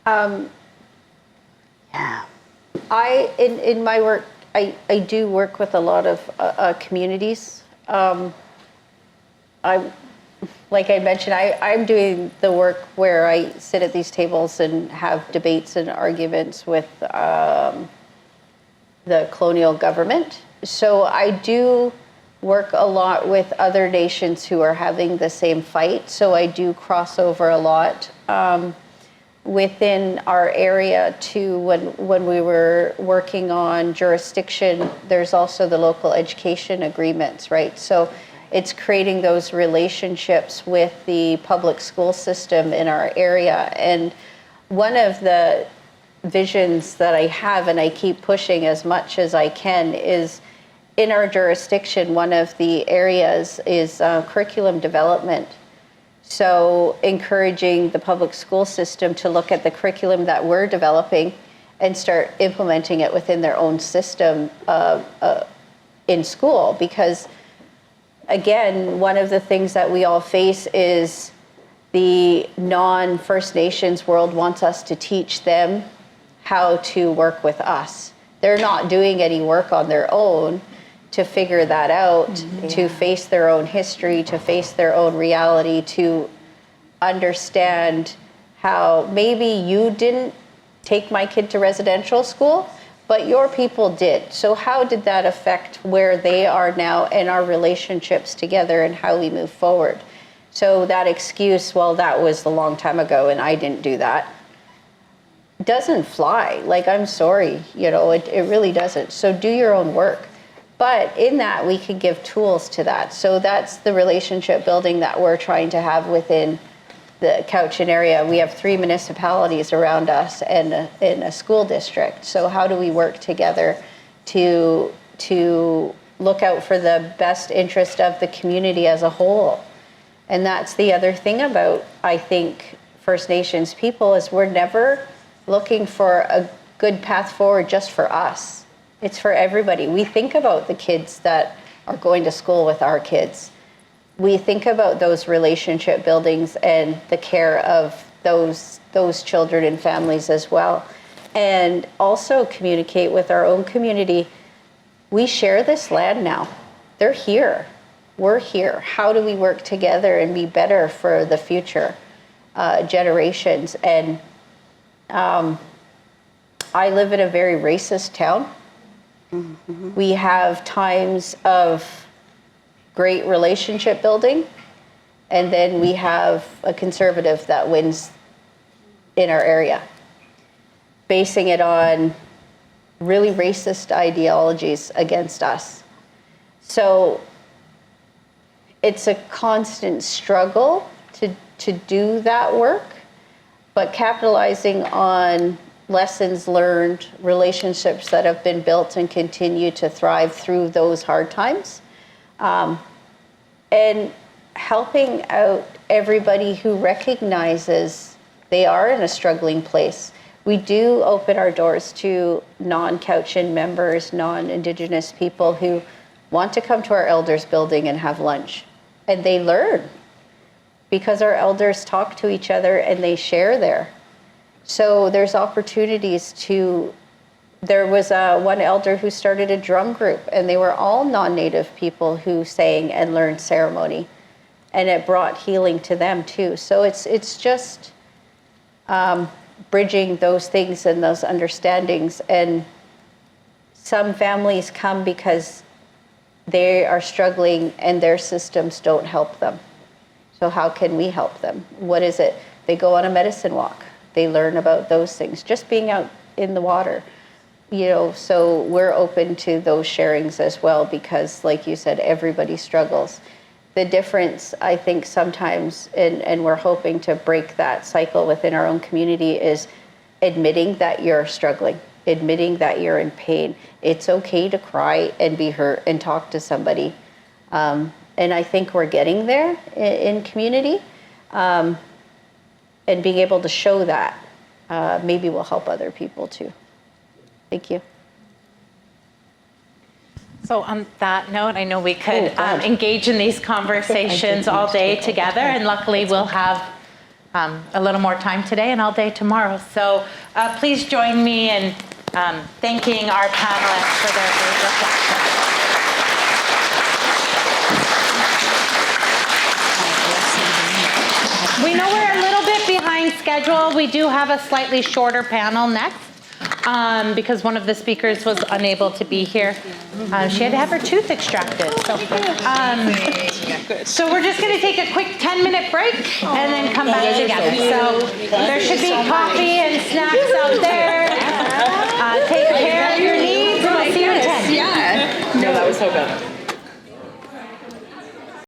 Yeah. In my work, I do work with a lot of communities. Like I mentioned, I'm doing the work where I sit at these tables and have debates and arguments with the colonial government. So I do work a lot with other nations who are having the same fight. So I do cross over a lot. Within our area too, when we were working on jurisdiction, there's also the local education agreements, right? So it's creating those relationships with the public school system in our area. And one of the visions that I have, and I keep pushing as much as I can, is in our jurisdiction, one of the areas is curriculum development. So encouraging the public school system to look at the curriculum that we're developing and start implementing it within their own system in school. Because again, one of the things that we all face is the non-First Nations world wants us to teach them how to work with us. They're not doing any work on their own to figure that out, to face their own history, to face their own reality, to understand how maybe you didn't take my kid to residential school, but your people did. So how did that affect where they are now and our relationships together and how we move forward? So that excuse, well, that was a long time ago and I didn't do that, doesn't fly. Like, I'm sorry, it really doesn't. So do your own work. But in that, we can give tools to that. So that's the relationship building that we're trying to have within the Cowichan area. We have 3 municipalities around us and in a school district. So how do we work together to look out for the best interest of the community as a whole? And that's the other thing about, I think, First Nations people, is we're never looking for a good path forward just for us. It's for everybody. We think about the kids that are going to school with our kids. We think about those relationship buildings and the care of those children and families as well. And also communicate with our own community. We share this land now. They're here. We're here. How do we work together and be better for the future generations? And I live in a very racist town. Mm-hmm. We have times of great relationship building, and then we have a conservative that wins in our area, basing it on really racist ideologies against us. So it's a constant struggle to do that work, but capitalizing on lessons learned, relationships that have been built and continue to thrive through those hard times. And helping out everybody who recognizes they are in a struggling place. We do open our doors to non-Cowichan members, non-Indigenous people who want to come to our elders building and have lunch. And they learn because our elders talk to each other and they share there. So there's opportunities to, there was one elder who started a drum group, and they were all non-Native people who sang and learned ceremony. And it brought healing to them too. So it's just bridging those things and those understandings. And some families come because they are struggling and their systems don't help them. So how can we help them? What is it? They go on a medicine walk. They learn about those things, just being out in the water. You know, so we're open to those sharings as well, because like you said, everybody struggles. The difference, I think, sometimes, and we're hoping to break that cycle within our own community, is admitting that you're struggling, admitting that you're in pain. It's okay to cry and be hurt and talk to somebody. And I think we're getting there in community. And being able to show that maybe will help other people too. Thank you. So on that note, I know we could engage in these conversations all day together, and luckily we'll have a little more time today and all day tomorrow. So please join me in thanking our panelists for their great reflection. We know we're a little bit behind schedule. We do have a slightly shorter panel next. Because one of the speakers was unable to be here. She had to have her tooth extracted. So we're just going to take a quick 10-minute break and then come back together. So there should be coffee and snacks out there. Take care of your needs, and we'll see you in 10. No, that was so good.